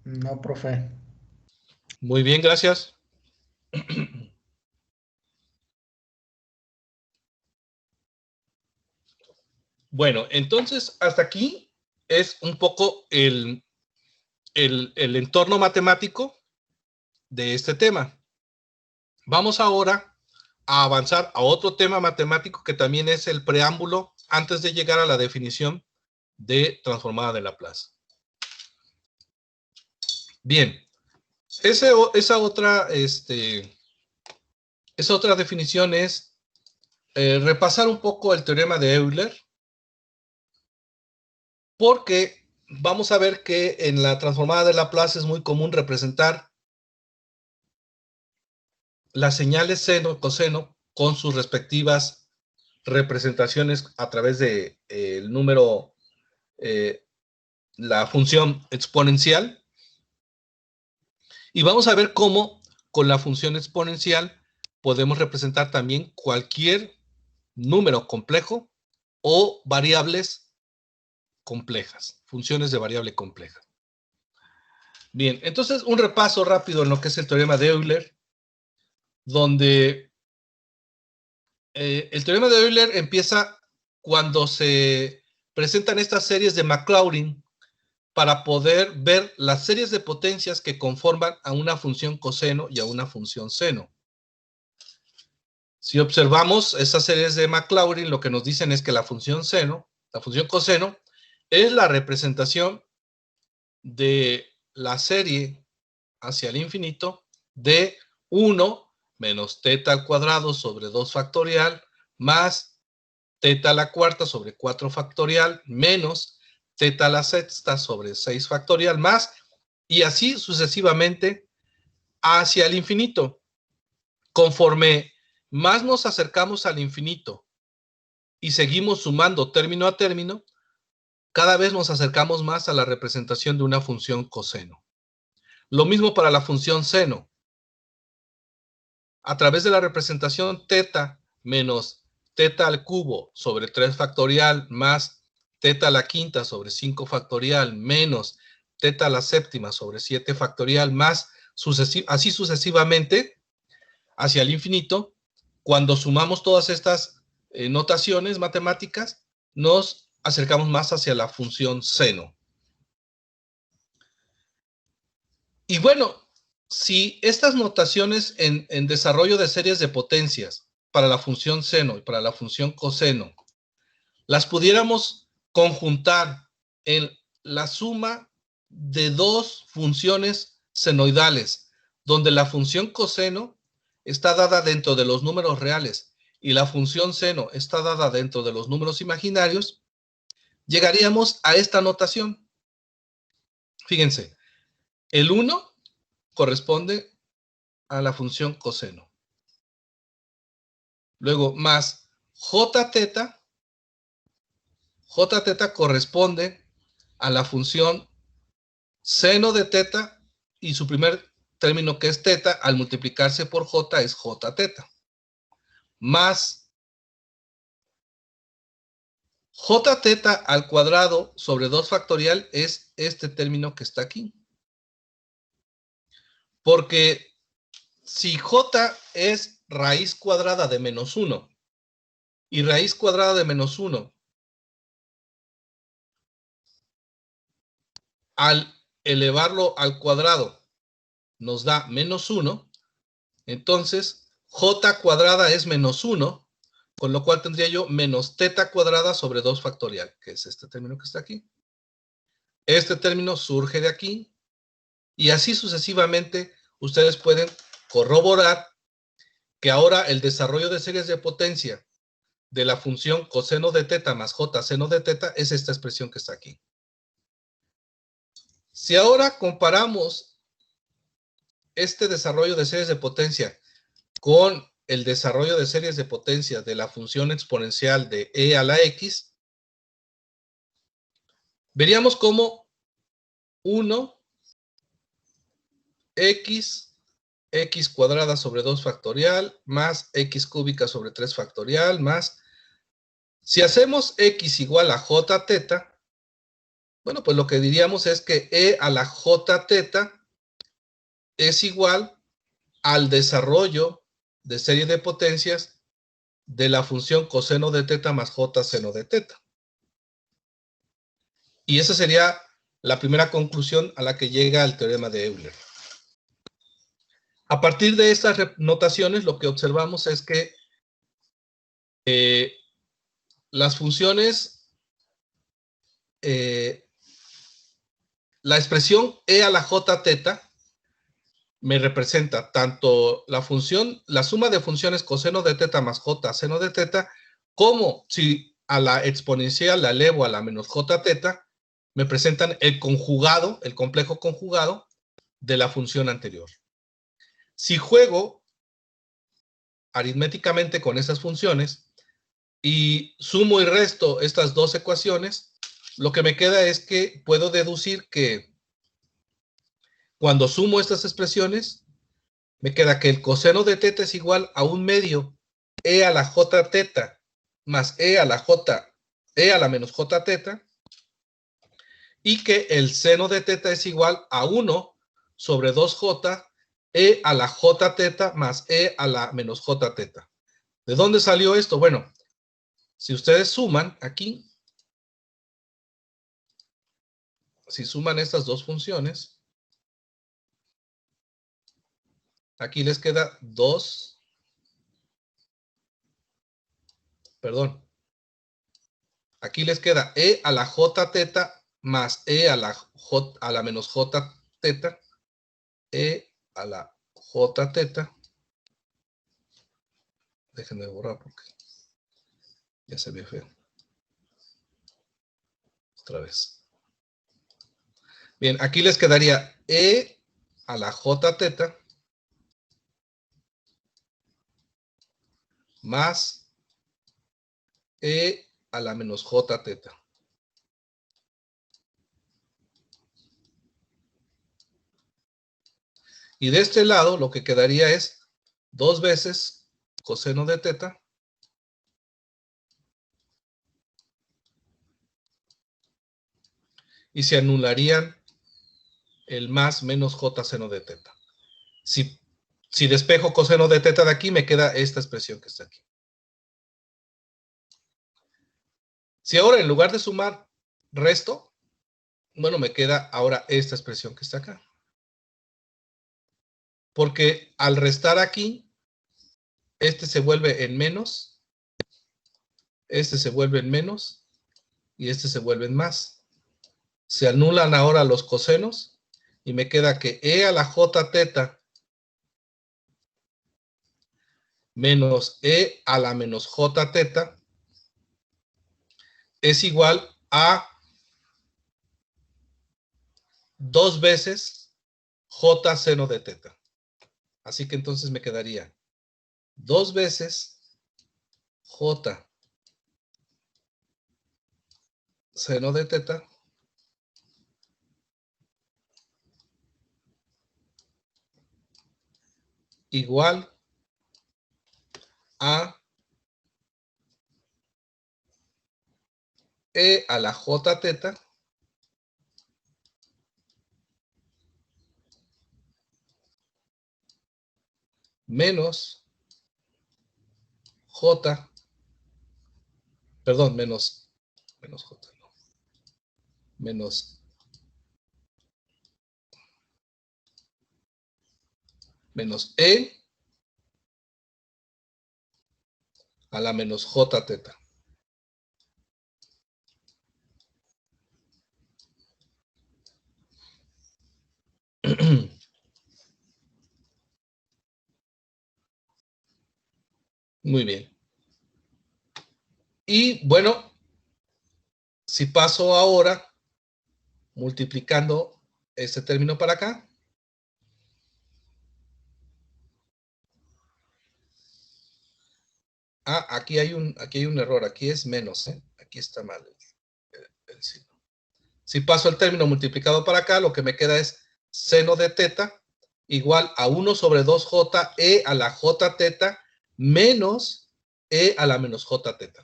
No, profe. Muy bien, gracias. Bueno, entonces hasta aquí es un poco el entorno matemático de este tema. Vamos ahora a avanzar a otro tema matemático que también es el preámbulo antes de llegar a la definición de transformada de Laplace. Bien, esa otra definición es repasar un poco el teorema de Euler, porque vamos a ver que en la transformada de Laplace es muy común representar las señales seno, coseno, con sus respectivas representaciones a través de el número, la función exponencial. Y vamos a ver cómo con la función exponencial podemos representar también cualquier número complejo o variables complejas, funciones de variable compleja. Bien, entonces un repaso rápido en lo que es el teorema de Euler, donde el teorema de Euler empieza cuando se presentan estas series de Maclaurin para poder ver las series de potencias que conforman a una función coseno y a una función seno. Si observamos esas series de Maclaurin, lo que nos dicen es que la función seno, la función coseno, es la representación de la serie hacia el infinito de 1 menos teta al cuadrado sobre 2 factorial más teta a la cuarta sobre 4 factorial menos teta a la sexta sobre 6 factorial más, y así sucesivamente hacia el infinito. Conforme más nos acercamos al infinito y seguimos sumando término a término, cada vez nos acercamos más a la representación de una función coseno. Lo mismo para la función seno. A través de la representación teta menos teta al cubo sobre 3 factorial más teta a la quinta sobre 5 factorial menos teta a la séptima sobre 7 factorial más así sucesivamente hacia el infinito. Cuando sumamos todas estas notaciones matemáticas, nos acercamos más hacia la función seno. Y bueno, si estas notaciones en desarrollo de series de potencias para la función seno y para la función coseno, las pudiéramos conjuntar en la suma de dos funciones senoidales, donde la función coseno está dada dentro de los números reales y la función seno está dada dentro de los números imaginarios, llegaríamos a esta notación. Fíjense, El 1 corresponde a la función coseno. Luego, más j teta. J teta corresponde a la función seno de teta y su primer término, que es teta, al multiplicarse por j es j teta. Más j teta al cuadrado sobre 2 factorial es este término que está aquí. Porque si j es raíz cuadrada de menos 1 y raíz cuadrada de menos 1 al elevarlo al cuadrado nos da menos 1, entonces j cuadrada es menos 1, con lo cual tendría yo menos teta cuadrada sobre 2 factorial, que es este término que está aquí. Este término surge de aquí, y así sucesivamente ustedes pueden corroborar que ahora el desarrollo de series de potencia de la función coseno de teta más j seno de teta es esta expresión que está aquí. Si ahora comparamos este desarrollo de series de potencia con el desarrollo de series de potencia de la función exponencial de e a la x, veríamos cómo 1 x cuadrada sobre 2 factorial más x cúbica sobre 3 factorial más, si hacemos x igual a j teta, bueno, pues lo que diríamos es que e a la j teta es igual al desarrollo de serie de potencias de la función coseno de teta más j seno de teta. Y esa sería la primera conclusión a la que llega el teorema de Euler. A partir de estas notaciones, lo que observamos es que las funciones, la expresión e a la j teta me representa tanto la función, la suma de funciones coseno de teta más j seno de teta, como si a la exponencial la elevo a la menos j teta, me presentan el conjugado, el complejo conjugado de la función anterior. Si juego aritméticamente con esas funciones y sumo y resto estas dos ecuaciones, lo que me queda es que puedo deducir que cuando sumo estas expresiones, me queda que el coseno de teta es igual a 1 medio e a la j teta más e a la menos j teta, y que el seno de teta es igual a 1 sobre 2j e a la j teta más e a la menos j teta. ¿De dónde salió esto? Bueno, si ustedes suman aquí, si suman estas dos funciones, aquí les queda 2, perdón, aquí les queda e a la j teta más e a la menos j teta, e a la j teta. Déjenme borrar porque ya se ve feo. Otra vez. Bien, aquí les quedaría e a la j teta más e a la menos j teta. Y de este lado lo que quedaría es 2 veces coseno de teta y se anularían el más menos j seno de teta. Si despejo coseno de teta de aquí, me queda esta expresión que está aquí. Si ahora en lugar de sumar resto, bueno, me queda ahora esta expresión que está acá. Porque al restar aquí, este se vuelve en menos, este se vuelve en menos y este se vuelve en más. Se anulan ahora los cosenos y me queda que e a la j teta menos e a la menos j teta es igual a 2 veces J seno de teta. Así que entonces me quedaría 2 veces J seno de teta igual a E a la J teta menos J, perdón, menos J, no, menos E a la menos J teta. Muy bien. Y bueno, si paso ahora multiplicando este término para acá, aquí hay un error, aquí es menos, aquí está mal el signo. Si paso el término multiplicado para acá, lo que me queda es seno de teta igual a 1 sobre 2j e a la j teta menos e a la menos j teta.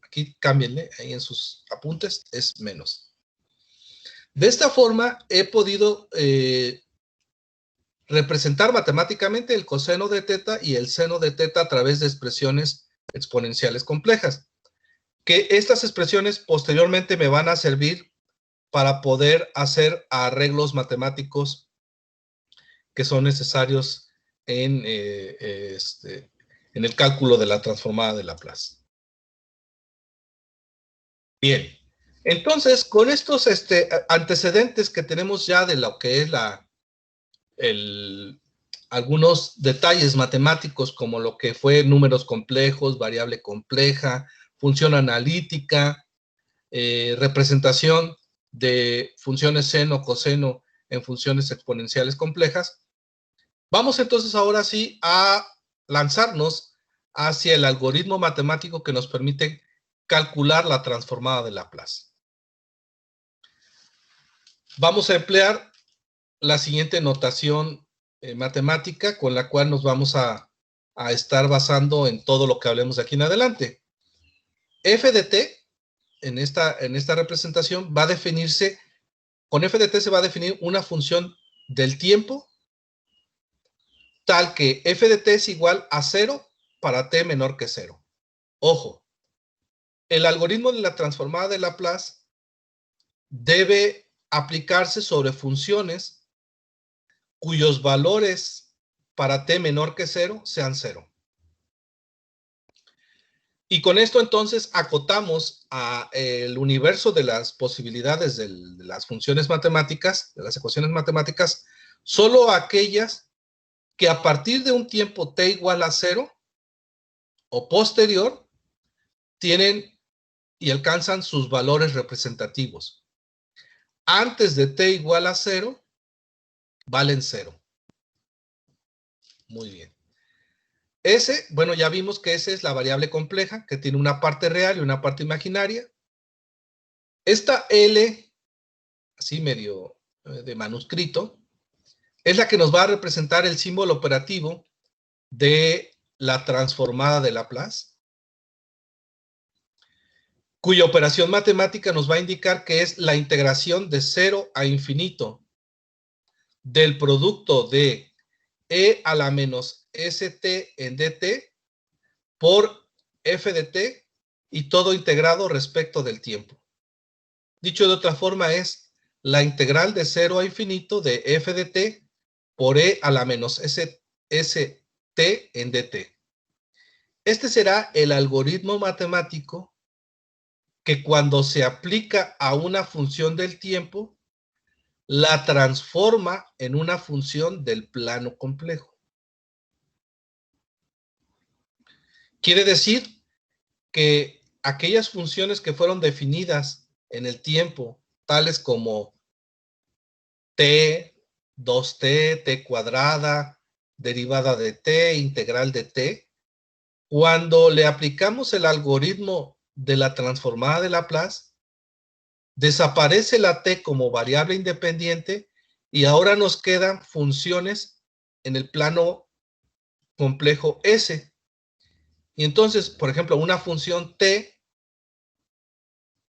Aquí cámbienle, ahí en sus apuntes es menos. De esta forma he podido representar matemáticamente el coseno de teta y el seno de teta a través de expresiones exponenciales complejas, que estas expresiones posteriormente me van a servir para poder hacer arreglos matemáticos que son necesarios en el cálculo de la transformada de Laplace. Bien, entonces con estos antecedentes que tenemos ya de lo que es algunos detalles matemáticos como lo que fue números complejos, variable compleja, función analítica, representación de funciones seno, coseno en funciones exponenciales complejas. Vamos entonces ahora sí a lanzarnos hacia el algoritmo matemático que nos permite calcular la transformada de Laplace. Vamos a emplear la siguiente notación matemática con la cual nos vamos a estar basando en todo lo que hablemos de aquí en adelante. F de t en esta representación va a definirse, con f de t se va a definir una función del tiempo tal que f de t es igual a 0 para t menor que 0. Ojo, el algoritmo de la transformada de Laplace debe aplicarse sobre funciones cuyos valores para t menor que 0 sean 0. Y con esto entonces acotamos el universo de las posibilidades de las funciones matemáticas, de las ecuaciones matemáticas, solo aquellas que a partir de un tiempo t igual a 0 o posterior tienen y alcanzan sus valores representativos. Antes de t igual a 0, valen 0. Muy bien. S, bueno, ya vimos que S es la variable compleja, que tiene una parte real y una parte imaginaria. Esta L, así medio de manuscrito, es la que nos va a representar el símbolo operativo de la transformada de Laplace, cuya operación matemática nos va a indicar que es la integración de 0 a infinito del producto de e a la menos st en dt por f de t y todo integrado respecto del tiempo. Dicho de otra forma es la integral de 0 a infinito de f de t por e a la menos st en dt. Este será el algoritmo matemático que cuando se aplica a una función del tiempo, la transforma en una función del plano complejo. Quiere decir que aquellas funciones que fueron definidas en el tiempo, tales como t, 2t, t cuadrada, derivada de t, integral de t. Cuando le aplicamos el algoritmo de la transformada de Laplace, desaparece la t como variable independiente y ahora nos quedan funciones en el plano complejo S. Y entonces, por ejemplo, una función t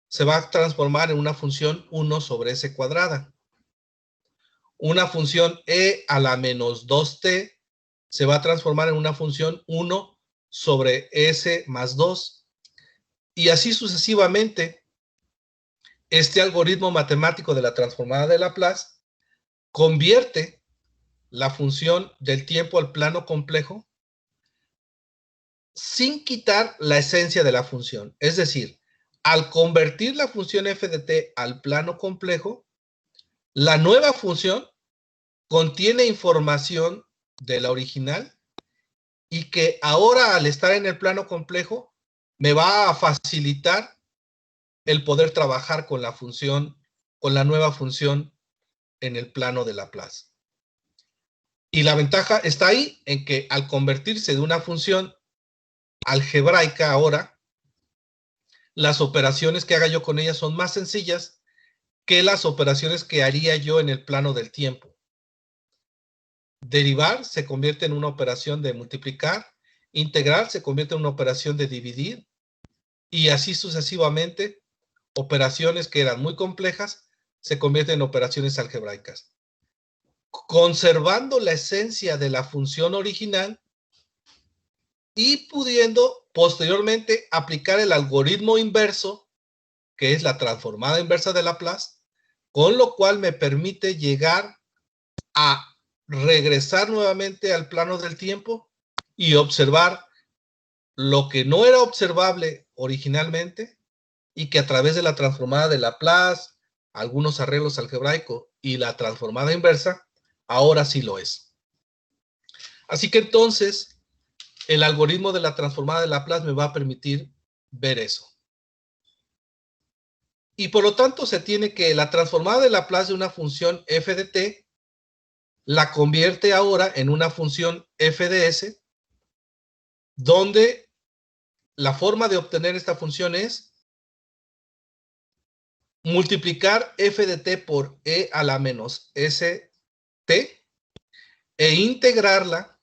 se va a transformar en una función 1 sobre S cuadrada. Una función e a la menos 2t se va a transformar en una función 1 sobre S más 2. Y así sucesivamente, este algoritmo matemático de la transformada de Laplace convierte la función del tiempo al plano complejo sin quitar la esencia de la función. Es decir, al convertir la función f de t al plano complejo, la nueva función contiene información de la original y que ahora, al estar en el plano complejo, me va a facilitar el poder trabajar con la función, con la nueva función en el plano de Laplace. Y la ventaja está ahí en que al convertirse de una función algebraica ahora, las operaciones que haga yo con ella son más sencillas que las operaciones que haría yo en el plano del tiempo. Derivar se convierte en una operación de multiplicar, integrar se convierte en una operación de dividir, y así sucesivamente, operaciones que eran muy complejas se convierten en operaciones algebraicas, conservando la esencia de la función original y pudiendo posteriormente aplicar el algoritmo inverso, que es la transformada inversa de Laplace, con lo cual me permite llegar a regresar nuevamente al plano del tiempo y observar lo que no era observable originalmente y que a través de la transformada de Laplace, algunos arreglos algebraicos y la transformada inversa, ahora sí lo es. Así que entonces, el algoritmo de la transformada de Laplace me va a permitir ver eso. Y por lo tanto se tiene que la transformada de Laplace de una función f de t la convierte ahora en una función f de s, donde la forma de obtener esta función es multiplicar f de t por e a la menos st e integrarla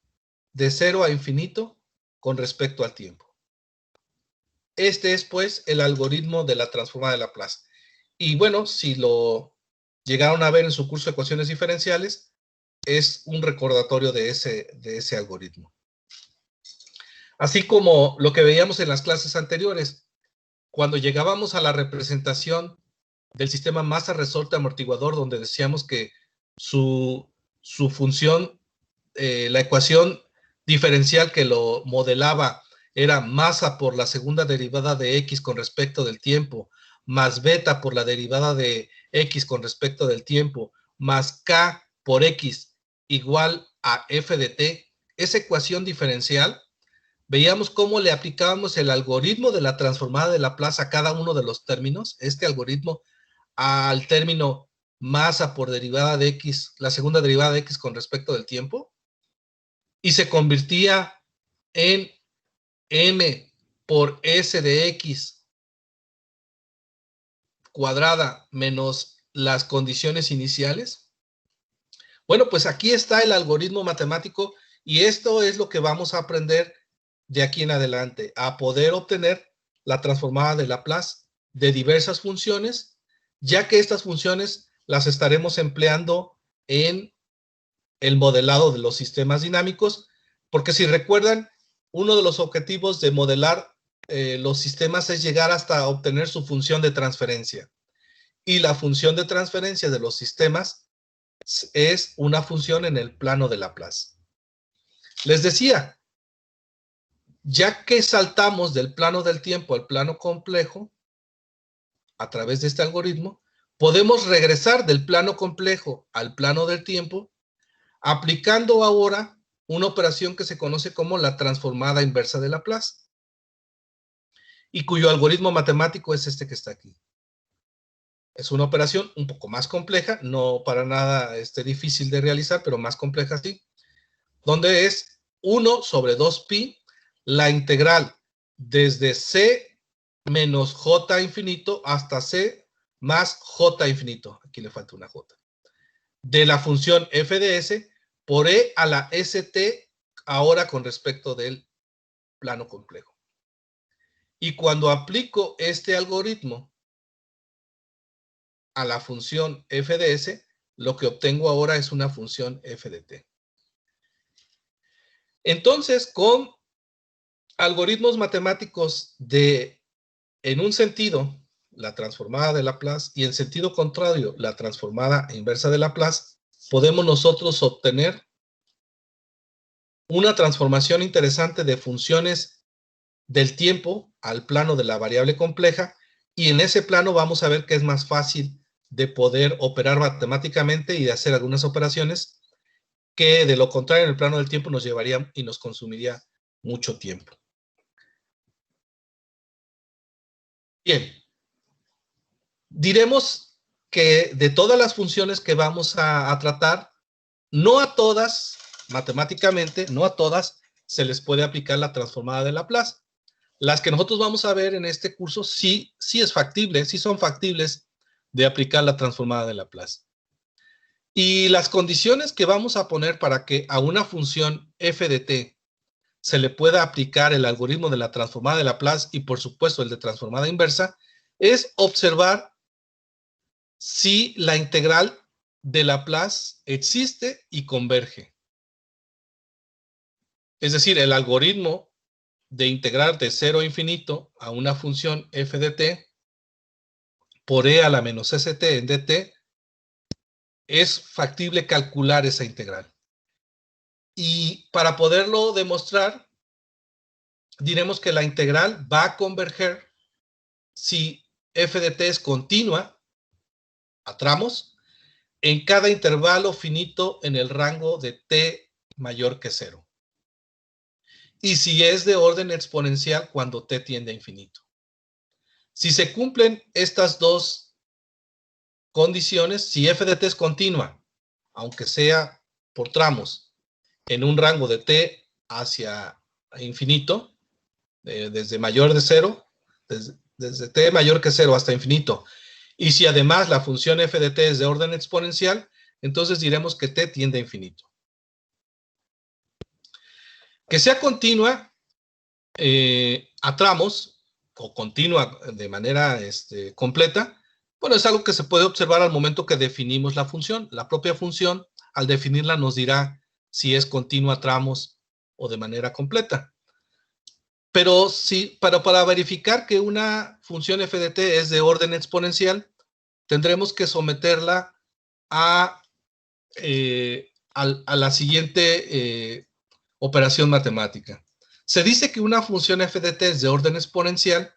de 0 a infinito con respecto al tiempo. Este es, pues, el algoritmo de la transformada de Laplace. Y bueno, si lo llegaron a ver en su curso de ecuaciones diferenciales, es un recordatorio de ese algoritmo. Así como lo que veíamos en las clases anteriores, cuando llegábamos a la representación del sistema masa-resorte amortiguador, donde decíamos que su función, la ecuación diferencial que lo modelaba era masa por la segunda derivada de x con respecto del tiempo, más beta por la derivada de x con respecto del tiempo, más k por x igual a f de t. Esa ecuación diferencial, veíamos cómo le aplicábamos el algoritmo de la transformada de Laplace a cada uno de los términos. Este algoritmo al término masa por derivada de x, la segunda derivada de x con respecto del tiempo, y se convertía en m por s de x cuadrada menos las condiciones iniciales. Bueno, pues aquí está el algoritmo matemático y esto es lo que vamos a aprender de aquí en adelante, a poder obtener la transformada de Laplace de diversas funciones, ya que estas funciones las estaremos empleando en el modelado de los sistemas dinámicos, porque si recuerdan, uno de los objetivos de modelar los sistemas es llegar hasta obtener su función de transferencia. Y la función de transferencia de los sistemas es una función en el plano de Laplace. Les decía, ya que saltamos del plano del tiempo al plano complejo, a través de este algoritmo, podemos regresar del plano complejo al plano del tiempo, aplicando ahora una operación que se conoce como la transformada inversa de Laplace, y cuyo algoritmo matemático es este que está aquí. Es una operación un poco más compleja, no para nada difícil de realizar, pero más compleja sí, donde es 1 sobre 2pi, la integral desde c menos j infinito hasta c más j infinito, aquí le falta una j, de la función f de s por e a la st ahora con respecto del plano complejo. Y cuando aplico este algoritmo a la función f de s, lo que obtengo ahora es una función f de t. Entonces, con algoritmos matemáticos en un sentido, la transformada de Laplace, y en sentido contrario, la transformada inversa de Laplace, podemos nosotros obtener una transformación interesante de funciones del tiempo al plano de la variable compleja, y en ese plano vamos a ver que es más fácil de poder operar matemáticamente y de hacer algunas operaciones que de lo contrario en el plano del tiempo nos llevaría y nos consumiría mucho tiempo. Bien, diremos que de todas las funciones que vamos a tratar, no a todas, matemáticamente, no a todas se les puede aplicar la transformada de Laplace. Las que nosotros vamos a ver en este curso sí es factible, sí son factibles de aplicar la transformada de Laplace. Y las condiciones que vamos a poner para que a una función f de t se le pueda aplicar el algoritmo de la transformada de Laplace y por supuesto el de transformada inversa, es observar si la integral de Laplace existe y converge. Es decir, el algoritmo de integrar de 0 a infinito a una función f de t por e a la menos st en dt, es factible calcular esa integral. Y para poderlo demostrar, diremos que la integral va a converger si f de t es continua a tramos en cada intervalo finito en el rango de t mayor que 0. Y si es de orden exponencial cuando t tiende a infinito. Si se cumplen estas dos condiciones, si f de t es continua, aunque sea por tramos, en un rango de t hacia infinito, desde mayor de 0, desde t mayor que 0 hasta infinito, y si además la función f de t es de orden exponencial, entonces diremos que t tiende a infinito. Que sea continua a tramos, o continua de manera completa, bueno, es algo que se puede observar al momento que definimos la función. La propia función, al definirla, nos dirá si es continua a tramos o de manera completa. Pero sí, para verificar que una función f de t es de orden exponencial, tendremos que someterla a la siguiente operación matemática. Se dice que una función f de t es de orden exponencial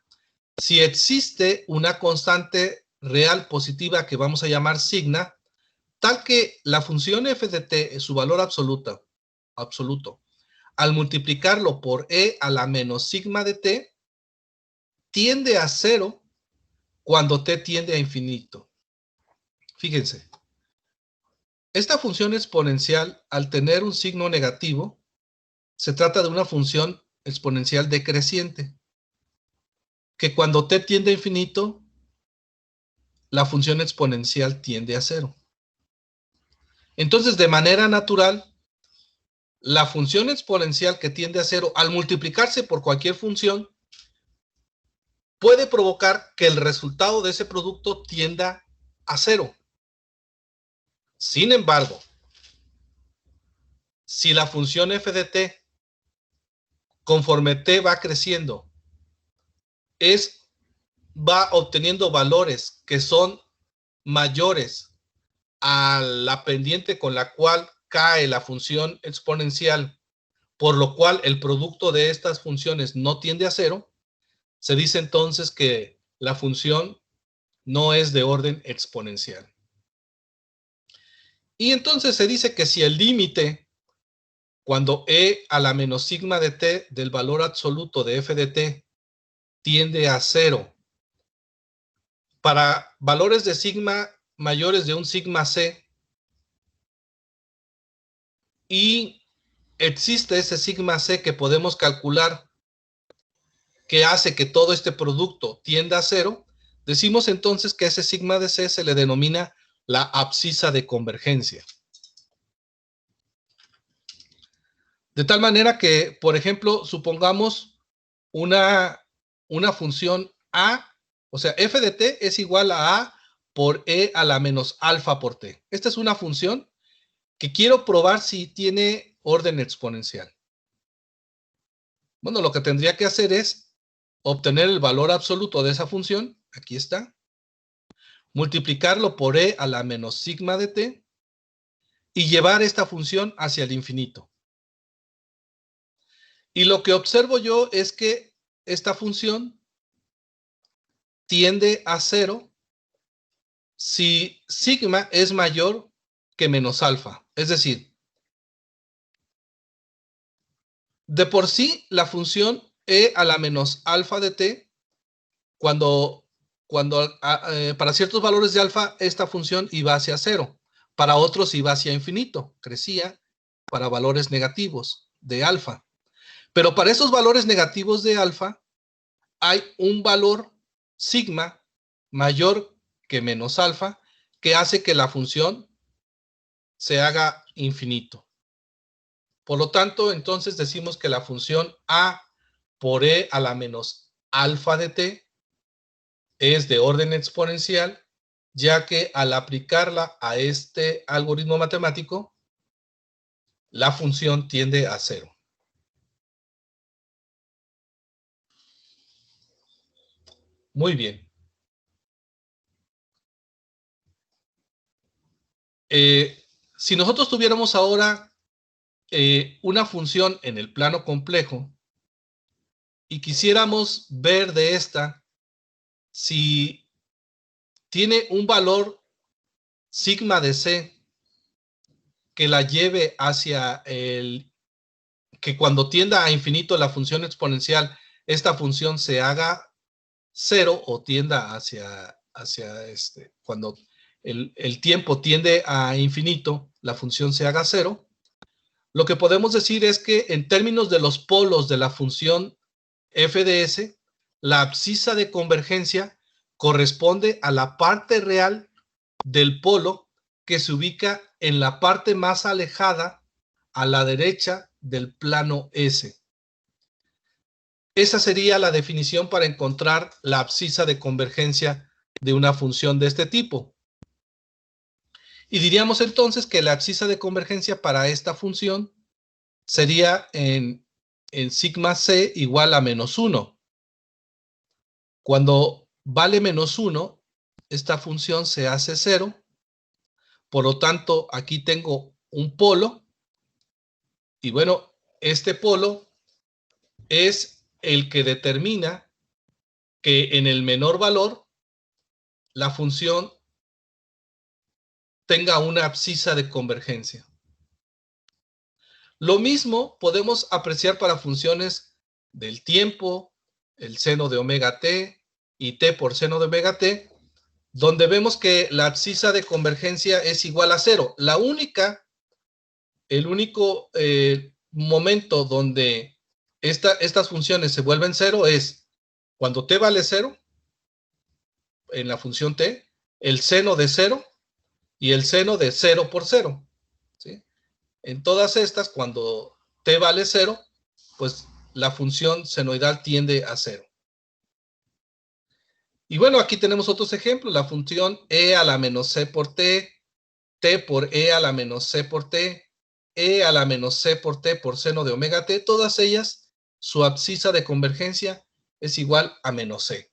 si existe una constante real positiva que vamos a llamar signa, tal que la función f de t, su valor absoluto, al multiplicarlo por e a la menos sigma de t, tiende a 0 cuando t tiende a infinito. Fíjense, esta función exponencial, al tener un signo negativo, se trata de una función exponencial decreciente, que cuando t tiende a infinito, la función exponencial tiende a 0. Entonces, de manera natural, la función exponencial que tiende a 0, al multiplicarse por cualquier función, puede provocar que el resultado de ese producto tienda a 0. Sin embargo, si la función f de t, conforme t va creciendo, va obteniendo valores que son mayores a la pendiente con la cual cae la función exponencial, por lo cual el producto de estas funciones no tiende a 0, se dice entonces que la función no es de orden exponencial. Y entonces se dice que si el límite, cuando e a la menos sigma de t del valor absoluto de f de t tiende a 0, para valores de sigma mayores de un sigma c, y existe ese sigma c que podemos calcular que hace que todo este producto tienda a cero, decimos entonces que ese sigma de c se le denomina la abscisa de convergencia. De tal manera que, por ejemplo, supongamos una función a, o sea, f de t es igual a por e a la menos alfa por t. Esta es una función que quiero probar si tiene orden exponencial. Bueno, lo que tendría que hacer es obtener el valor absoluto de esa función, aquí está, multiplicarlo por e a la menos sigma de t y llevar esta función hacia el infinito. Y lo que observo yo es que esta función tiende a cero si sigma es mayor que menos alfa. Es decir, de por sí la función e a la menos alfa de t, cuando para ciertos valores de alfa esta función iba hacia cero, para otros iba hacia infinito, crecía para valores negativos de alfa. Pero para esos valores negativos de alfa hay un valor sigma mayor que menos alfa que hace que la función se haga infinito. Por lo tanto, entonces decimos que la función a por e a la menos alfa de t es de orden exponencial, ya que al aplicarla a este algoritmo matemático, la función tiende a cero. Muy bien. Si nosotros tuviéramos ahora una función en el plano complejo y quisiéramos ver de esta si tiene un valor sigma de c que la lleve hacia que cuando tienda a infinito la función exponencial, esta función se haga cero o tienda hacia cuando el tiempo tiende a infinito, la función se haga cero. Lo que podemos decir es que en términos de los polos de la función f de s, la abscisa de convergencia corresponde a la parte real del polo que se ubica en la parte más alejada a la derecha del plano S. Esa sería la definición para encontrar la abscisa de convergencia de una función de este tipo. Y diríamos entonces que la abscisa de convergencia para esta función sería en sigma c igual a menos 1. Cuando vale menos 1, esta función se hace 0. Por lo tanto, aquí tengo un polo. Y bueno, este polo es el que determina que en el menor valor la función tenga una abscisa de convergencia. Lo mismo podemos apreciar para funciones del tiempo, el seno de omega t y t por seno de omega t, donde vemos que la abscisa de convergencia es igual a 0. El único momento donde estas funciones se vuelven 0 es cuando t vale 0, en la función t, el seno de 0 y el seno de 0 por 0. ¿Sí? En todas estas, cuando t vale 0, pues la función senoidal tiende a 0. Y bueno, aquí tenemos otros ejemplos. La función e a la menos c por t, t por e a la menos c por t, e a la menos c por t por seno de omega t, todas ellas, su abscisa de convergencia es igual a menos c.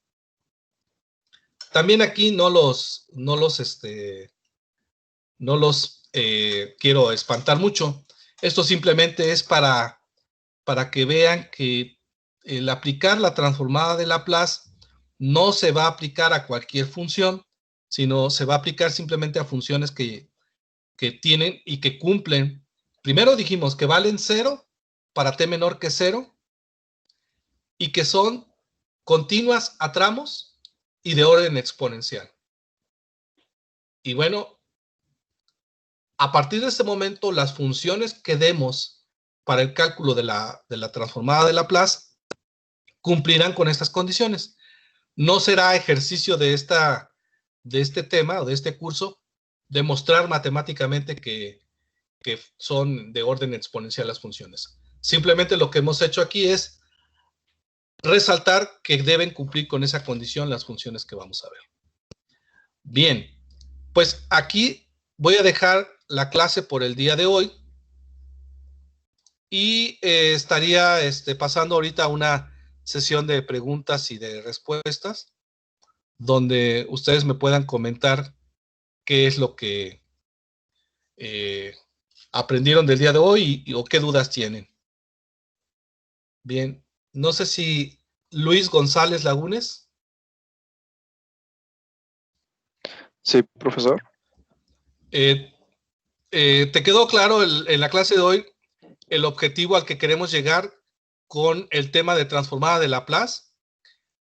También aquí no los quiero espantar mucho. Esto simplemente es para que vean que el aplicar la transformada de Laplace no se va a aplicar a cualquier función, sino se va a aplicar simplemente a funciones que tienen y que cumplen. Primero dijimos que valen 0 para t menor que 0 y que son continuas a tramos y de orden exponencial. Y bueno, a partir de este momento, las funciones que demos para el cálculo de la transformada de Laplace cumplirán con estas condiciones. No será ejercicio de este tema o de este curso demostrar matemáticamente que son de orden exponencial las funciones. Simplemente lo que hemos hecho aquí es resaltar que deben cumplir con esa condición las funciones que vamos a ver. Bien, pues aquí voy a dejar la clase por el día de hoy y estaría pasando ahorita a una sesión de preguntas y de respuestas donde ustedes me puedan comentar qué es lo que aprendieron del día de hoy o qué dudas tienen. Bien, no sé si Luis González Lagunes. Sí, profesor. ¿Te quedó claro en la clase de hoy el objetivo al que queremos llegar con el tema de transformada de Laplace,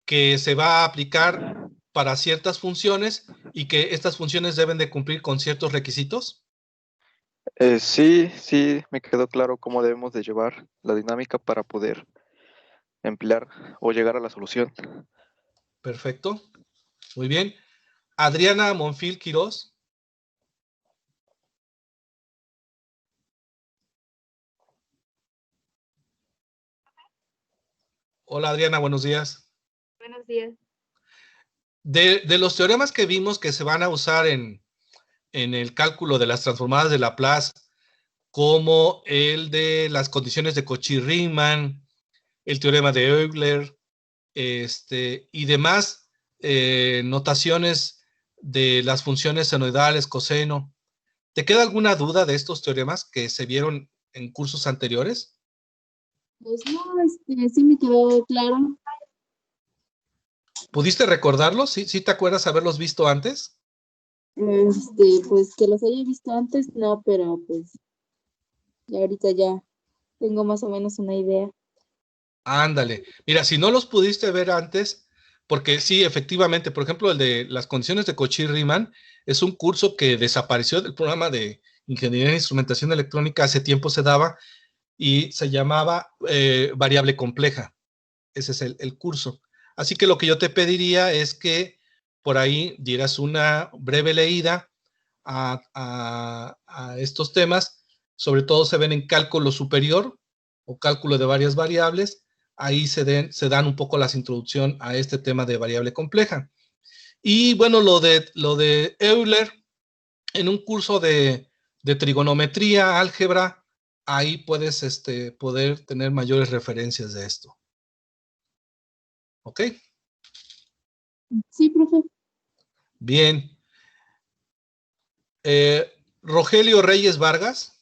que se va a aplicar para ciertas funciones y que estas funciones deben de cumplir con ciertos requisitos? Sí, me quedó claro cómo debemos de llevar la dinámica para poder emplear o llegar a la solución. Perfecto. Muy bien. Adriana Monfil Quirós. Hola Adriana, buenos días. Buenos días. De los teoremas que vimos que se van a usar en el cálculo de las transformadas de Laplace, como el de las condiciones de Cauchy-Riemann, el teorema de Euler, y demás notaciones de las funciones senoidales, coseno. ¿Te queda alguna duda de estos teoremas que se vieron en cursos anteriores? Pues no, sí me quedó claro. ¿Pudiste recordarlos? ¿Sí te acuerdas haberlos visto antes? Pues que los haya visto antes, no, pero pues ya ahorita ya tengo más o menos una idea. Ándale. Mira, si no los pudiste ver antes, porque sí, efectivamente, por ejemplo, el de las condiciones de Cauchy-Riemann es un curso que desapareció del programa de Ingeniería e Instrumentación Electrónica, hace tiempo se daba, y se llamaba variable compleja. Ese es el curso. Así que lo que yo te pediría es que por ahí dieras una breve leída a estos temas. Sobre todo se ven en cálculo superior o cálculo de varias variables. Ahí se dan un poco las introducción a este tema de variable compleja. Y bueno, lo de Euler, en un curso de trigonometría, álgebra, ahí puedes poder tener mayores referencias de esto. ¿Ok? Sí, profe. Bien. Rogelio Reyes Vargas.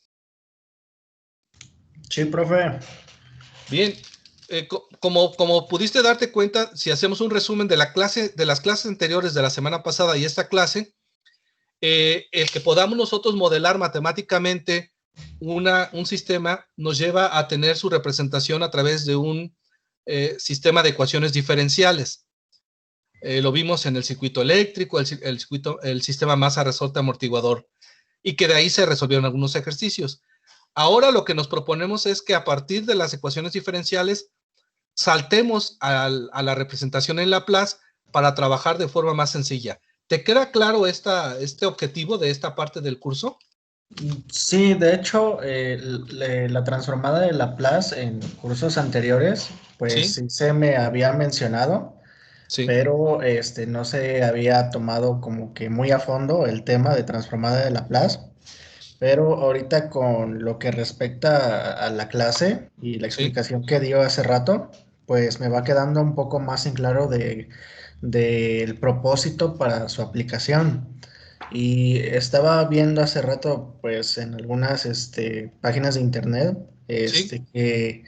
Sí, profe. Bien. Como pudiste darte cuenta, si hacemos un resumen de las clases anteriores de la semana pasada y esta clase, el que podamos nosotros modelar matemáticamente un sistema nos lleva a tener su representación a través de un sistema de ecuaciones diferenciales. Lo vimos en el circuito eléctrico, el sistema masa-resorte amortiguador, y que de ahí se resolvieron algunos ejercicios. Ahora lo que nos proponemos es que a partir de las ecuaciones diferenciales saltemos a la representación en Laplace para trabajar de forma más sencilla. ¿Te queda claro este objetivo de esta parte del curso? Sí, de hecho, la transformada de Laplace en cursos anteriores, pues Sí, sí se me había mencionado, sí, pero no se había tomado como que muy a fondo el tema de transformada de Laplace. Pero ahorita con lo que respecta a la clase y la sí. explicación que dio hace rato, pues me va quedando un poco más en claro del propósito para su aplicación. Y estaba viendo hace rato, pues en algunas páginas de internet, Sí, que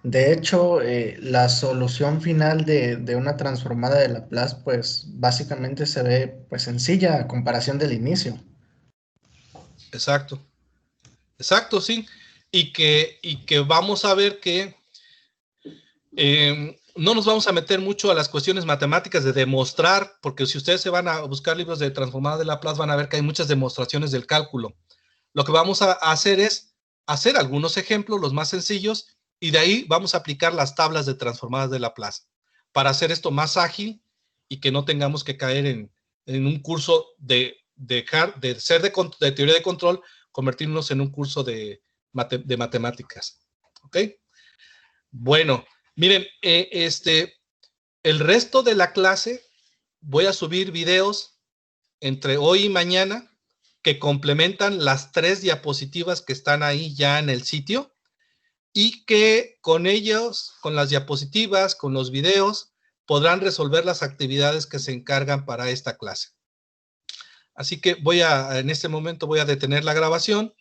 de hecho la solución final de una transformada de Laplace, pues básicamente se ve pues sencilla a comparación del inicio. exacto. Sí. Y que vamos a ver que no nos vamos a meter mucho a las cuestiones matemáticas de demostrar, porque si ustedes se van a buscar libros de transformada de Laplace, van a ver que hay muchas demostraciones del cálculo. Lo que vamos a hacer es hacer algunos ejemplos, los más sencillos, y de ahí vamos a aplicar las tablas de transformadas de Laplace para hacer esto más ágil y que no tengamos que caer en un curso de teoría de control, convertirnos en un curso de matemáticas. ¿Ok? Bueno, miren, el resto de la clase voy a subir videos entre hoy y mañana que complementan las 3 diapositivas que están ahí ya en el sitio y que con ellos, con las diapositivas, con los videos, podrán resolver las actividades que se encargan para esta clase. Así que en este momento voy a detener la grabación